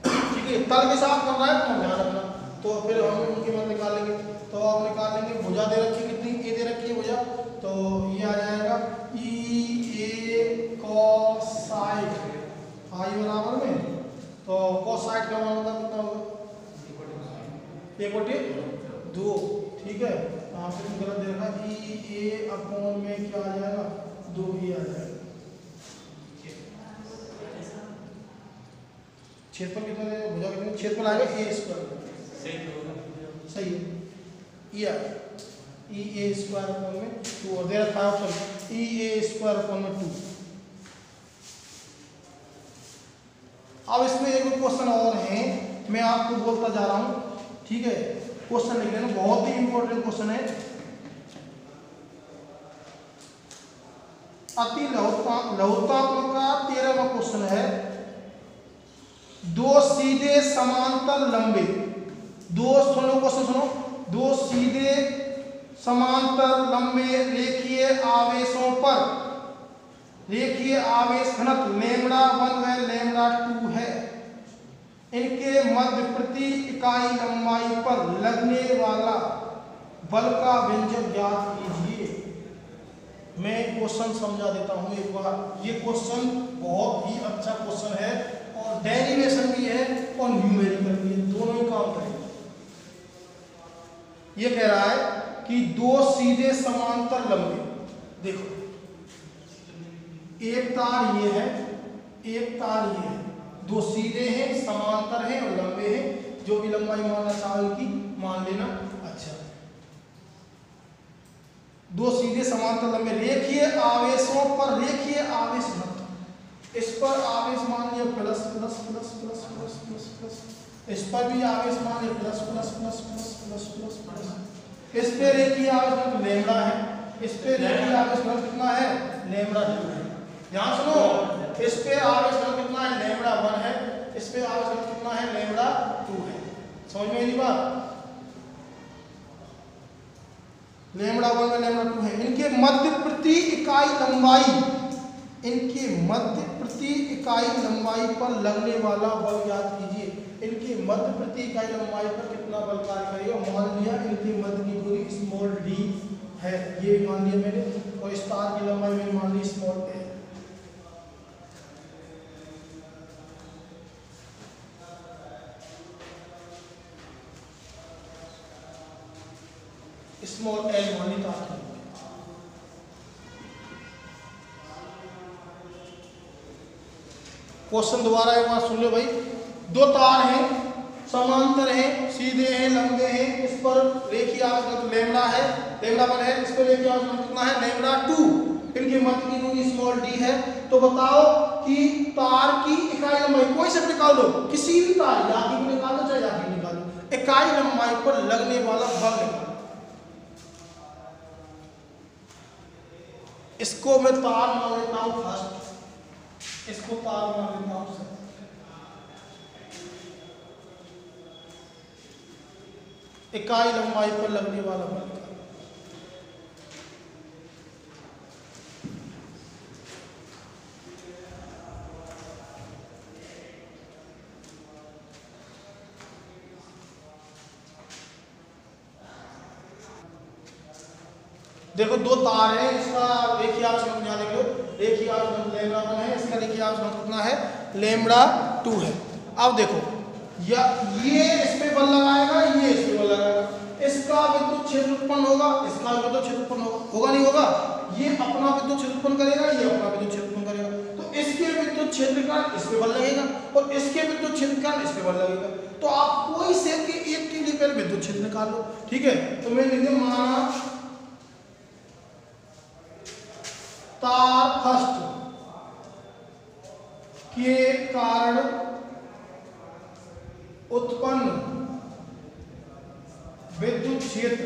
ठीक है, तल के साथ बन रहा है कोण, ध्यान रखना। तो फिर हम उनकी मत निकालेंगे, तो आप निकालेंगे भुजा दे रखी कितनी, ए दे रखी है भुजा, तो ये आ जाएगा EA cos 60 आई बराबर में। तो cos 60 का मान होता कितना होगा, 1/2। ठीक है, यहाँ पे गलत दे रखा, EA में क्या आ जाएगा 2 ही आ जाएगा। क्षेत्रफल कितना है, भुजा कितनी, क्षेत्रफल आएगा A²। सही है, EA² में 2 और दे रखा है ऑप्शन EA² में 2। अब इसमें एक क्वेश्चन और है, मैं आपको बोलता जा रहा हूं। ठीक है, क्वेश्चन लिख लेना, बहुत ही इंपॉर्टेंट क्वेश्चन है। अति लघुत्तम का 13वां क्वेश्चन है। दो सीधे समांतर लंबे, दो सुनो क्वेश्चन सुनो, दो सीधे समांतर लंबे रेखीय आवेशों पर रेखीय आवेश घनत्व λ1 व λ2 है। इनके मध्य प्रति इकाई लंबाई पर लगने वाला बल का व्यंजक ज्ञात कीजिए। मैं क्वेश्चन समझा देता हूं एक बार। ये क्वेश्चन बहुत ही अच्छा क्वेश्चन है और डेरिवेशन भी है और न्यूमेरिकल भी है, दोनों ही काम करेंगे। ये कह रहा है कि दो सीधे समांतर लंबे, देखो एक तार ये है, एक तार ये है, दो सीधे हैं, समांतर हैं और लंबे हैं। जो भी लंबाई मानना चाहो इनकी मान लेना। अच्छा, दो सीधे समांतर लंबे रेखीय आवेशों पर रेखीय आवेश घनत्व, इस पर आवेश मान लिया plus plus plus plus plus plus plus, इस पर भी आवेश मान लिया plus plus plus plus plus plus plus. इस पे रेखीय आवेश घनत्व लैम्बडा है, इस पे रेखीय आवेश घनत्व कितना है, लैम्बडा 2 है। ध्यान सुनो, इस पे आवेश घनत्व कितना है, लैम्बडा 1 है, इस पे आवेश घनत्व कितना है, लैम्बडा 2 है। समझ में नहीं बात? लैम्बडा 1 में लैम्बडा 2 है। इनके मध्य प्रति इकाई लंबाई, इनके मध्य प्रति इकाई लंबाई पर लगने वाला बल ज्ञात कीजिए। इनके मध्य प्रति इकाई लंबाई पर कितना बल कार्य करेगा। मान लिया इनके मध्य की दूरी स्मॉल d है, ये मान लिया मैंने, और इस तार की लंबाई मैंने मान ली स्मॉल a। स्मॉल l मान ली तार की। क्वेश्चन दोबारा एक बार सुन लो भाई। दो तार हैं, समांतर हैं, सीधे हैं, लंबे हैं, इस पर रेखीय आवेश घनत्व लैम्बडा है, लैम्बडा 1 है, इस पर रेखीय आवेश घनत्व कितना है, लैम्बडा 2। इनके मध्य की दूरी स्मॉल d है। तो बताओ कि तार की इकाई लंबाई कोई से निकाल दो, किसी भी तार, या की निकाल दो चाहे या की निकाल दो, इकाई लंबाई पर लगने वाला बल निकालो। इसको मैं तार मान लेता हूं फर्स्ट, इसको तार मान लेता हूं सेकंड। इकाई लंबाई पर लगने वाला बल। देखो दो तार है, इसका रेखीय आवेश घनत्व यहाँ देख लो, रेखीय आवेश घनत्व लैम्बडा 1 है, इसका रेखीय आवेश घनत्व कितना है, लैम्बडा 2 है। अब देखो या ये इस पे बल लगाएगा, ये इस पे बल लगाएगा, इसका विद्युत क्षेत्र उत्पन्न होगा, इसका विद्युत क्षेत्र उत्पन्न होगा, होगा नहीं होगा? ये अपना विद्युत क्षेत्र उत्पन्न करेगा, ये अपना विद्युत क्षेत्र उत्पन्न करेगा, तो इसके विद्युत क्षेत्र का इस पे बल लगेगा और इसके विद्युत क्षेत्र का इस पे बल लगेगा। तो आप कोई से के एक के लिए पहले विद्युत क्षेत्र निकाल लो, ठीक है? तो मैं लिख दूं माना तार फर्स्ट के कारण उत्पन्न विद्युत क्षेत्र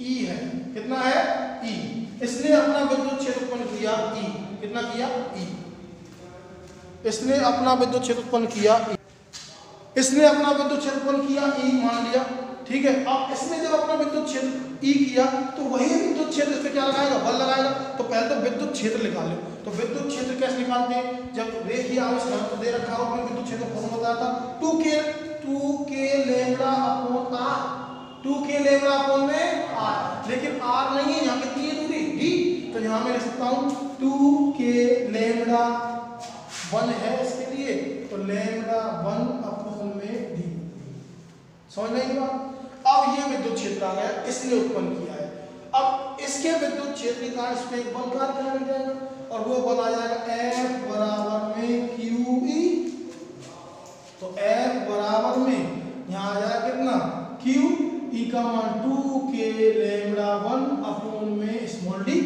E है, कितना है, E। इसने अपना विद्युत क्षेत्र उत्पन्न किया E, कितना किया, E। इसने अपना विद्युत क्षेत्र उत्पन्न किया E, इसने अपना विद्युत क्षेत्र उत्पन्न किया E मान लिया, ठीक है? अब इसने जब अपना विद्युत क्षेत्र E किया तो वही विद्युत क्षेत्र इस पे क्या लगाएगा, बल लगाएगा। तो पहले तो विद्युत क्षेत्र निकाल लो। तो विद्युत क्षेत्र कैसे निकालते हैं, जब रेखीय आवेश घनत्व दे रखा हो, अपने विद्युत क्षेत्र फॉर्मूला बताया था 2k lambda upon r, 2k lambda upon में r, लेकिन r नहीं है, यहाँ कितनी है दूरी d, तो यहाँ मैं लिख सकता हूँ 2k लैम्बडा 1 है इसके लिए, तो लैम्बडा 1 अपॉन में d। समझ नहीं बात? अब ये विद्युत क्षेत्र आ गया, इसने उत्पन्न किया है। अब इसके विद्युत क्षेत्र के कारण इस पे एक बल कार्य करने लग जाएगा और वो बल आ जाएगा F बराबर में QE। तो F बराबर में यहाँ आ जाएगा कितना, QE का मान 2k लैम्बडा 1 अपॉन में स्मॉल d।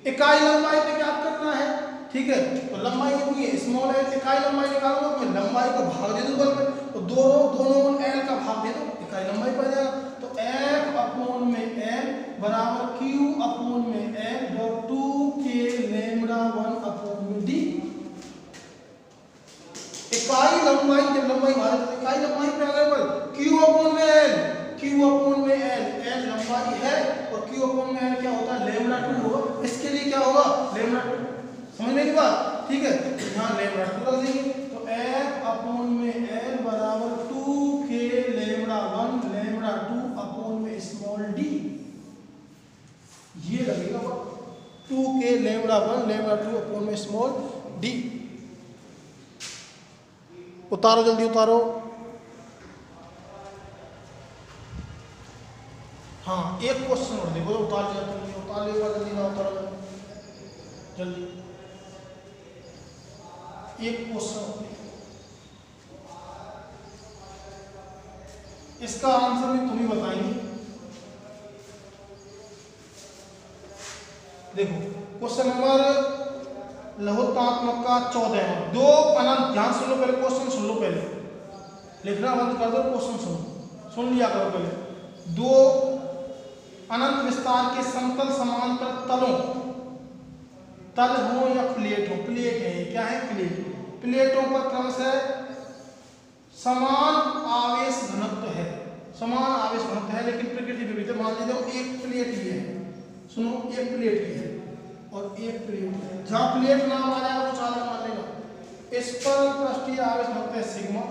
इकाई लंबाई पे क्या करना है, ठीक है? तो लंबाई कितनी है, स्मॉल l, इकाई लंबाई निकालूंगा तो मैं लंबाई को भाग दे दूं बल में, तो दोनों l का भाग दे दो, इकाई लंबाई पड़ जाएगा। तो F अपॉन में l बराबर Q अपॉन में l और 2k लैम्बडा 1 अपॉन में d। इकाई लंबाई, जब लंबाई भाग दे, इकाई लंबाई पे आ गया बल, Q अपॉन में l, Q अपॉन में l लंबाई है और Q अपॉन में l क्या होता है, लैम्बडा 2 होगा। इसके लिए क्या होगा, लैम्बडा 2। समझ में की बात, ठीक है? यहाँ लैम्बडा 2 रख देंगे, तो F अपॉन में l बराबर 2k lambda 1 lambda lambda 1 lambda 2 upon में स्मॉल डी। उतारो जल्दी उतारो। हाँ एक क्वेश्चन और देखो, उतार लिया तुमने, उतार लिया जल्दी ना, उतारो जल्दी। एक क्वेश्चन, इसका आंसर भी तुम ही बताएंगे। देखो क्वेश्चन नंबर लघुत्तमात्मक का 14 दो अनंत, ध्यान सुन लो, पहले क्वेश्चन सुन लो, पहले लिखना बंद कर दो, क्वेश्चन सुन लिया करो पहले। दो अनंत विस्तार के समतल समांतर तलों, तल हो या प्लेट हो, प्लेट है, क्या है प्लेट, प्लेटों पर क्रमशः समान आवेश घनत्व है, समान आवेश घनत्व है, लेकिन प्रकृति विपरीत है। मान लीजिए एक प्लेट ये है, सुनो एक प्लेट ये है और एक प्लेट है, जहां प्लेट नाम आ जाएगा वो चालक मान लेना। इस पर पृष्ठीय आवेश घनत्व है सिग्मा,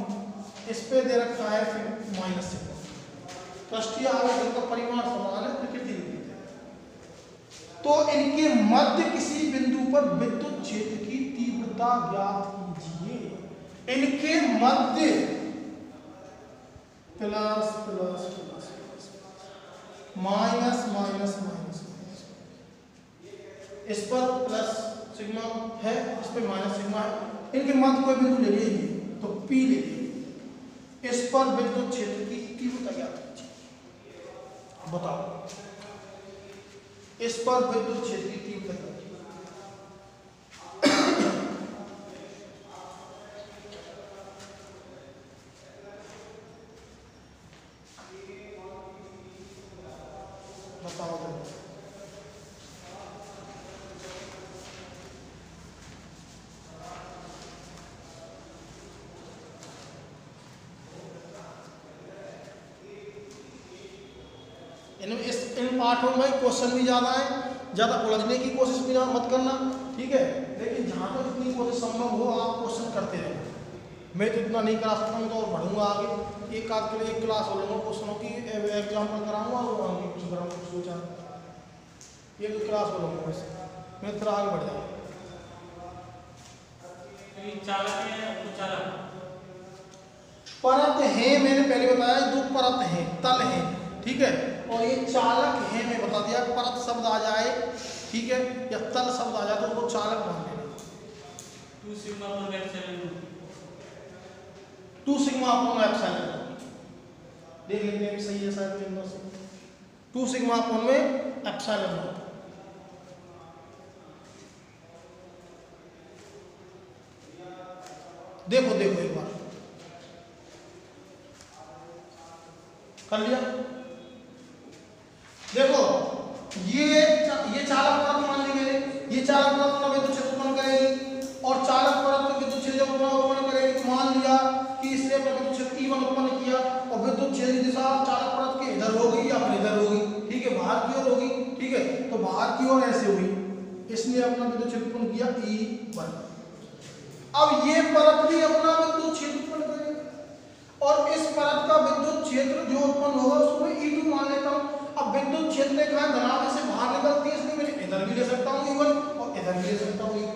इस पे दे रखा है फिर माइनस सिग्मा। पृष्ठीय आवेश घनत्व का परिमाण समान है, प्रकृति विपरीत है। तो इनके मध्य किसी बिंदु पर विद्युत क्षेत्र की तीव्रता ज्ञात कीजिए। इनके मध्य plus plus plus minus minus minus, इस पर प्लस सिग्मा है, इस पर माइनस सिग्मा है। इनके मध्य कोई बिंदु ले लीजिए, तो P ले लीजिए। इस पर विद्युत क्षेत्र की तीव्रता ज्ञात कीजिए। बताओ, इस पर विद्युत क्षेत्र की तीव्रता ज्ञात कीजिए। बताओ इन पाठों में क्वेश्चन भी ज़्यादा है, ज़्यादा उलझने की कोशिश भी ना मत करना, ठीक है। लेकिन जहाँ तक इतनी कोशिश संभव हो आप क्वेश्चन करते रहें। मैं तो इतना नहीं करा सकता हूँ, तो और बढ़ूंगा आगे। एक आध के लिए एक क्लास हो लूँगा, क्वेश्चनों की एग्जाम्पल कराऊंगा और आगे कुछ कराऊंगा, सोचा एक क्लास हो लूँगा, वैसे मैं फिर आगे बढ़ जाऊँगा। परत है, मैंने पहले बताया दो परत है, तल है, ठीक है, और ये चालक है, मैं बता दिया। परत शब्द आ जाए, ठीक है, या तल शब्द आ जाए तो वो चालक मान लेना। 2 सिग्मा अपॉन एप्सिलॉन, देख लेंगे अभी सही है शायद में, 2 सिग्मा अपॉन में एप्सिलॉन। देखो देखो एक बार कर लिया। देखो ये चालक परत मान ली मैंने, ये चालक परत में विद्युत क्षेत्र उत्पन्न करेगी और चालक परत में विद्युत क्षेत्र उत्पन्न करेगी। तो मान लिया कि इसने अपना विद्युत क्षेत्र E1 उत्पन्न किया और विद्युत क्षेत्र की दिशा चालक परत के इधर होगी या फिर इधर होगी, ठीक है, बाहर की ओर होगी, ठीक है। तो बाहर की ओर ऐसे हुई, इसने अपना विद्युत क्षेत्र उत्पन्न किया E1। अब ये परत भी अपना विद्युत क्षेत्र उत्पन्न करेगी और इस परत का विद्युत क्षेत्र जो उत्पन्न होगा उसको मैं E2 मान लेता हूं। अब विद्युत क्षेत्र ने कहा धनात्मक से बाहर निकलती है, इसलिए मैं इधर भी ले सकता हूं E1 और इधर भी ले सकता हूं E2।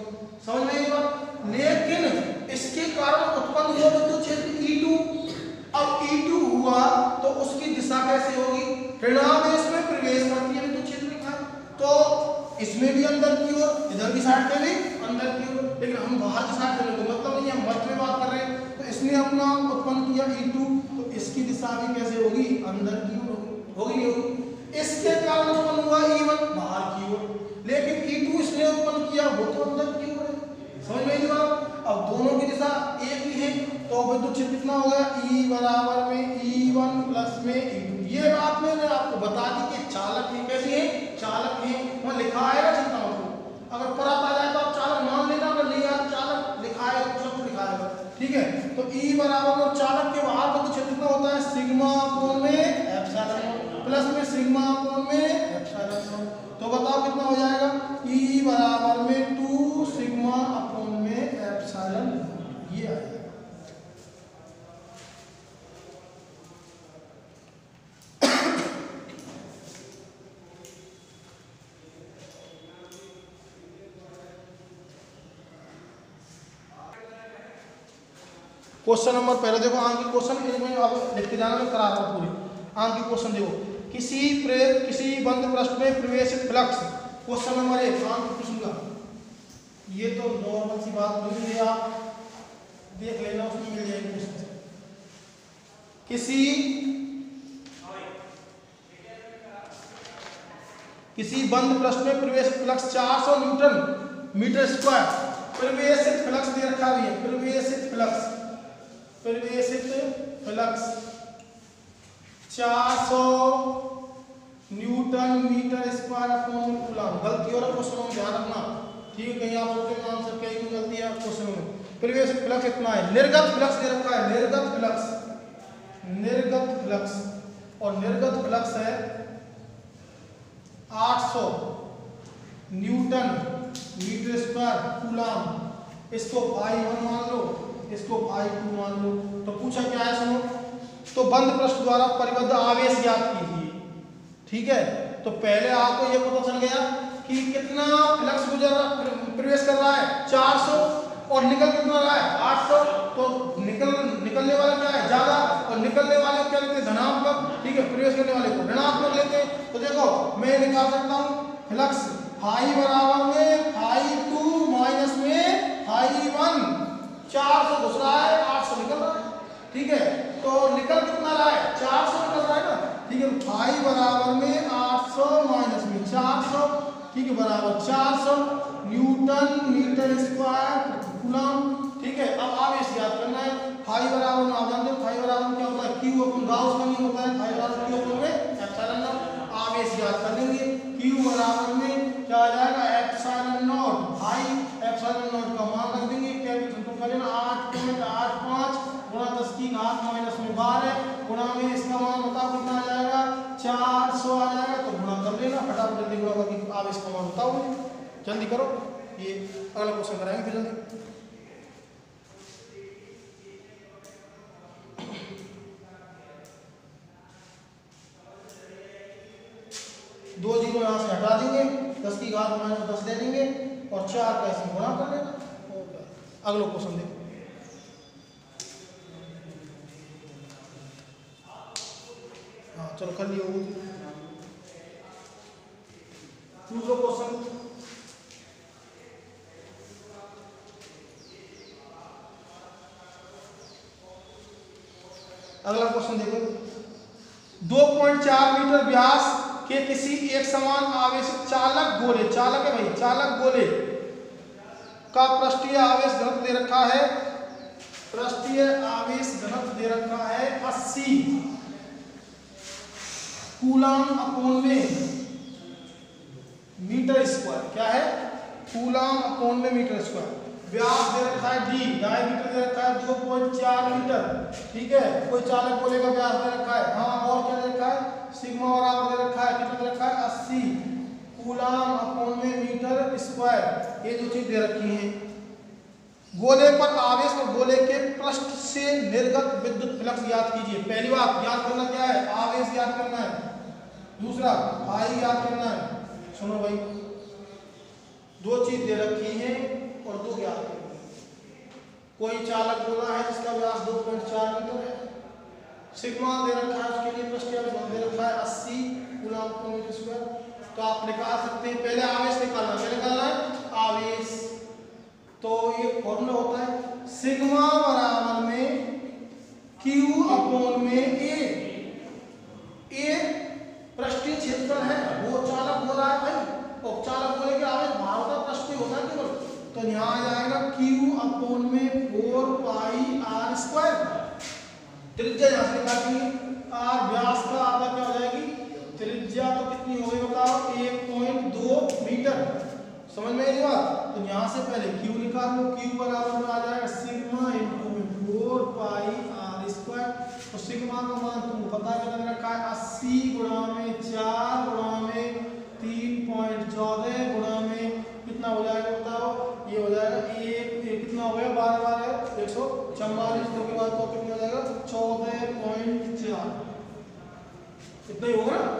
समझ में आई बात? लेकिन इसके कारण उत्पन्न हुआ विद्युत क्षेत्र E2। अब E2 हुआ तो उसकी दिशा कैसे होगी? ऋणावेश में प्रवेश करती है विद्युत क्षेत्र लिखा है, तो इसमें भी अंदर की ओर, इधर की साइड में भी अंदर की ओर, लेकिन हम बाहर की साइड से मतलब नहीं, हम मध्य में बात कर रहे हैं। तो इसने अपना उत्पन्न किया E2, तो इसकी दिशा भी कैसे होगी? अंदर की ओर होगी, नहीं होगी? इसके कारण उत्पन्न हुआ E1 बाहर की ओर, लेकिन E2 इसने उत्पन्न किया वो तो अंदर की ओर है। समझ में आई बात? अब दोनों की दिशा एक ही है, तो विद्युत क्षेत्र कितना हो गया? E बराबर में E1 प्लस में E2। ये बात मैंने आपको बता दी कि चालक है, कैसी है? चालक है, वहां लिखा आएगा, चिंता मत करो। अगर परत आ जाए तो आप चालक मान लेना, अगर नहीं आया चालक लिखाएगा, शब्द लिखाएगा, ठीक है। तो E बराबर में चालक के बाहर विद्युत क्षेत्र कितना होता है? सिग्मा अपॉन में एप्सिलॉन प्लस में सिग्मा अपॉन में एप्सिलॉन। तो बताओ कितना हो जाएगा? E बराबर में 2 सिग्मा अपॉन में एप्सिलॉन, ये आएगा। क्वेश्चन नंबर पहले देखो, आंख की क्वेश्चन इसमें अब लिखते जाना, मैं करा रहा हूँ पूरी। आंख की क्वेश्चन देखो, किसी बंद पृष्ठ में प्रवेशित फ्लक्स। क्वेश्चन नंबर 1 आंख की क्वेश्चन का, ये तो नॉर्मल सी बात नहीं है, आप देख लेना, उसमें मिल जाएगी क्वेश्चन। किसी बंद पृष्ठ में प्रवेशित फ्लक्स 400 न्यूटन मीटर स्क्वायर। प्रवेशित फ्लक्स दे रखा है, प्रवेशित flux 400 newton metre square upon coulomb. गलती हो रहा है क्वेश्चन में, ध्यान रखना, ठीक है? कहीं आप सोचते हैं आंसर कहीं क्यों गलती है क्वेश्चन में। प्रवेशित फ्लक्स इतना है। निर्गत फ्लक्स दे रखा है, निर्गत फ्लक्स और निर्गत फ्लक्स है 800 न्यूटन मीटर स्क्वायर कूलम। इसको I1 मान लो, इसको I2 मान लो। तो पूछा क्या है सुनो, तो बंद पृष्ठ द्वारा परिबद्ध आवेश ज्ञात कीजिए, ठीक है? तो पहले आपको ये पता चल गया कि कितना फ्लक्स प्रवेश कर रहा है 400 और निकल कितना रहा है 800। तो निकलने वाला क्या है ज्यादा, और निकलने वाले को क्या लेते हैं धनात्मक, ठीक है? प्रवेश करने वाले को ऋणात्मक लेते हैं। तो देखो मैं निकाल सकता हूँ फ्लक्स फाई बराबर में फाई2 माइनस में फाई1। 400 घुस रहा है, 800 निकल रहा है, ठीक है? तो निकल कितना रहा है 400 निकल रहा है ना, ठीक है? फाई बराबर में 800 माइनस में 400, ठीक है, बराबर 400 न्यूटन मीटर स्क्वायर कूलम, ठीक है? अब आवेश ज्ञात करना है। फाई बराबर में आप जानते हो फाई बराबर क्या होता है, Q अपन गाउस का नियम होता है, फाई बराबर Q अपन में एप्सिलॉन नॉट। आवेश ज्ञात कर लेंगे, Q बराबर में क्या आ जाएगा epsilon naught. Phi epsilon naught का मान रख देंगे, कैपिटल तो कर लेना 8.85 गुणा 10 की घात माइनस में 12 गुणा में इसका मान बताओ कितना आ जाएगा 400 आ जाएगा। तो गुणा कर लेना फटाफट, जल्दी गुणा करके आवेश का मान बताओ, जल्दी करो। ये अगला क्वेश्चन कराएंगे फिर जल्दी। दो जीरो यहाँ से हटा देंगे, 10 की घात माइनस 10 ले लेंगे और 4 का इसमें गुणा कर लेना। ओके, अगला क्वेश्चन देखो। हाँ चलो कर लियो दूसरा क्वेश्चन। अगला क्वेश्चन देखो, 2.4 मीटर व्यास के किसी एक समान आवेशित चालक गोले, चालक है भाई, चालक गोले का पृष्ठीय आवेश घनत्व दे रखा है, पृष्ठीय आवेश घनत्व दे रखा है 80 कूलम अपॉन में मीटर स्क्वायर। क्या है, कूलम अपॉन में मीटर स्क्वायर। व्यास दे रखा है D, डायमीटर दे रखा है 2.4 मीटर, ठीक है? कोई चालक गोले का व्यास दे रखा है, हाँ, और क्या दे रखा है सिग्मा बराबर दे रखा है, कितना दे रखा है 80 कूलम अपॉन में मीटर स्क्वायर। ये जो चीज दे रखी है, गोले पर आवेश और गोले के पृष्ठ से निर्गत विद्युत फ्लक्स ज्ञात कीजिए। पहली बात याद करना क्या है, आवेश ज्ञात करना है। दूसरा फाई ज्ञात करना है। सुनो भाई, दो चीज दे रखी है और दो ज्ञात करनी है। कोई चालक गोला है जिसका व्यास 2.4 मीटर है, सिग्मा दे रखा है, उसके लिए पृष्ठीय आवेश दे रखा है 80 कूलम अपॉन मीटर स्क्वायर। तो आप निकाल सकते हैं, पहले आवेश निकालना है, आवेश। तो ये फॉर्मूला होता है सिग्मा बराबर में Q अपॉन में A पृष्ठीय क्षेत्रफल है, वो चालक गोला है भाई, और चालक गोले के आवेश बाहर होता है, पृष्ठीय होता है केवल। तो यहाँ आ जाएगा Q अपॉन में 4 पाई R स्क्वायर। त्रिज्या यहाँ से निकालेंगे, R व्यास का आधा क्या हो जाएगी त्रिज्या, तो कितनी हो गई बताओ 1.2 मीटर। समझ में आई बात? तो यहाँ से पहले Q निकाल लो, Q बराबर में आ जाएगा सिग्मा इंटू 4 पाई R स्क्वायर। तो सिग्मा का मान तुमको पता है कितना रखा है 80 गुणा में 4 गुणा में 3.14 गुणा में कितना हो जाएगा बताओ, ये हो जाएगा कितना हो गया 12 144, तो के बाद तो कितना हो जाएगा 14.4, इतना ही होगा ना।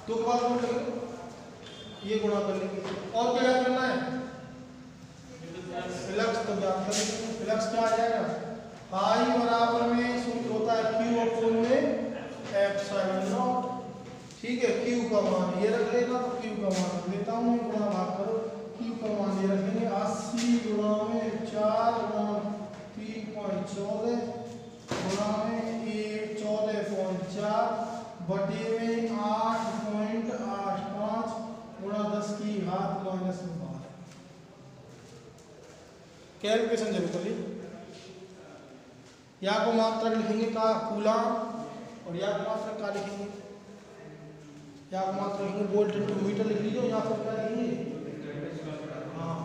तो के बाद ये गुणा कर लेंगे, और क्या करना है फ्लक्स तो ज्ञात करेंगे। फ्लक्स क्या आ जाएगा, I बराबर में सूत्र होता है Q अपॉन में एप्सिलॉन नॉट। ठीक है, Q का मान ये रख लेना, तो Q का मान रख लेता हूँ, गुणा भाग करो, Q का मान ये रखेंगे 80 गुणा में 4 गुणा 3.14 गुणा में 14.4 बटे में 8.85 गुणा 10 की घात -12। कैलकुलेशन जरूर करिए। या को मात्रक लिखेंगे का कूलम और या को मात्रक का लिखेंगे, या को मात्रक लिखेंगे वोल्ट इंटू मीटर लिख लीजिए, या फिर क्या लिखेंगे, हाँ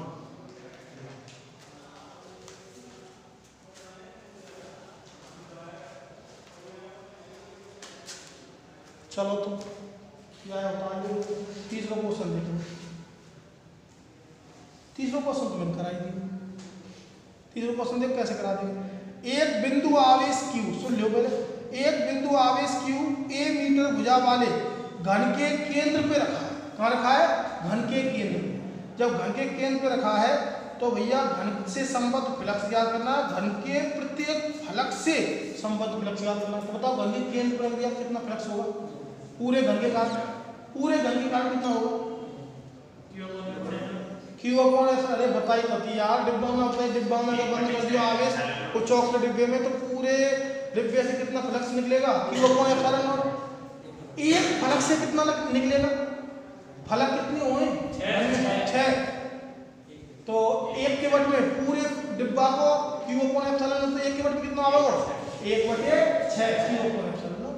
चलो तो क्या होता है। तीसरा क्वेश्चन देखो, तीसरा क्वेश्चन तो मैंने कराई थी। तीसरा क्वेश्चन देखो कैसे करा देंगे। एक बिंदु आवेश Q, सुन लो पहले, एक बिंदु आवेश Q a मीटर भुजा वाले घन के केंद्र पे रखा है। कहाँ रखा है, घन के केंद्र पे। जब घन के केंद्र पे रखा है तो भैया घन से संबद्ध फ्लक्स ज्ञात करना है, घन के प्रत्येक फलक से संबद्ध फ्लक्स ज्ञात करना है। तो बताओ घन के केंद्र पर भैया कितना फ्लक्स होगा, पूरे घन के कारण, पूरे घन के कारण कितना होगा, Q अपॉन एस। अरे बताई होती यार, डिब्बा में अपने डिब्बा में अगर बंद कर दिया आवेश वो चौक के डिब्बे में, तो पूरे डिब्बे से कितना फ्लक्स निकलेगा, Q अपॉन एप्सिलॉन नॉट। एक फलक से कितना निकलेगा, फलक कितने हुए 6, तो एक के वट में पूरे डिब्बा को Q अपॉन एप्सिलॉन नॉट, तो एक के वट में कितना आएगा 1/6 Q अपॉन एप्सिलॉन नॉट।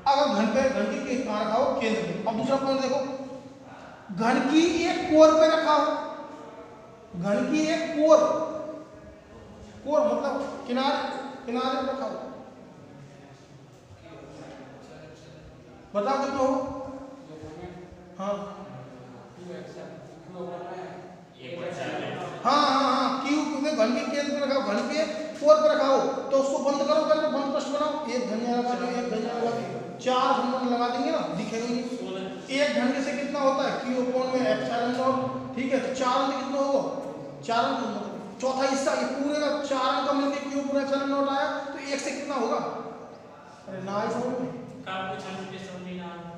अगर घन पे घन के कहाँ रखा हो, केंद्र पे। अब दूसरा पॉइंट देखो, घन की एक कोर पे रखा हो, घन की एक कोर, कोर मतलब किनारे, किनारे पे रखा हो, बताओ कितना हो, हाँ हाँ Q में घन के केंद्र पे रखा हो, घन के कोर पे रखा हो, तो उसको बंद करो, पहले बंद प्रश्न बनाओ। एक धनिया लगा दो, एक धनिया लगा दो, 4 घन लगा देंगे ना, दिखेगा नहीं। एक घन से कितना होता है Q अपॉन में एप्सिलॉन नॉट। ठीक है, तो 4 में कितना होगा, 4 में चौथा हिस्सा, ये पूरे का 4 अंक मिलके Q अपॉन एप्सिलॉन नॉट आया, तो 1 से कितना होगा, अरे ना ही समझ में का कुछ हम पे समझ नहीं आ रहा।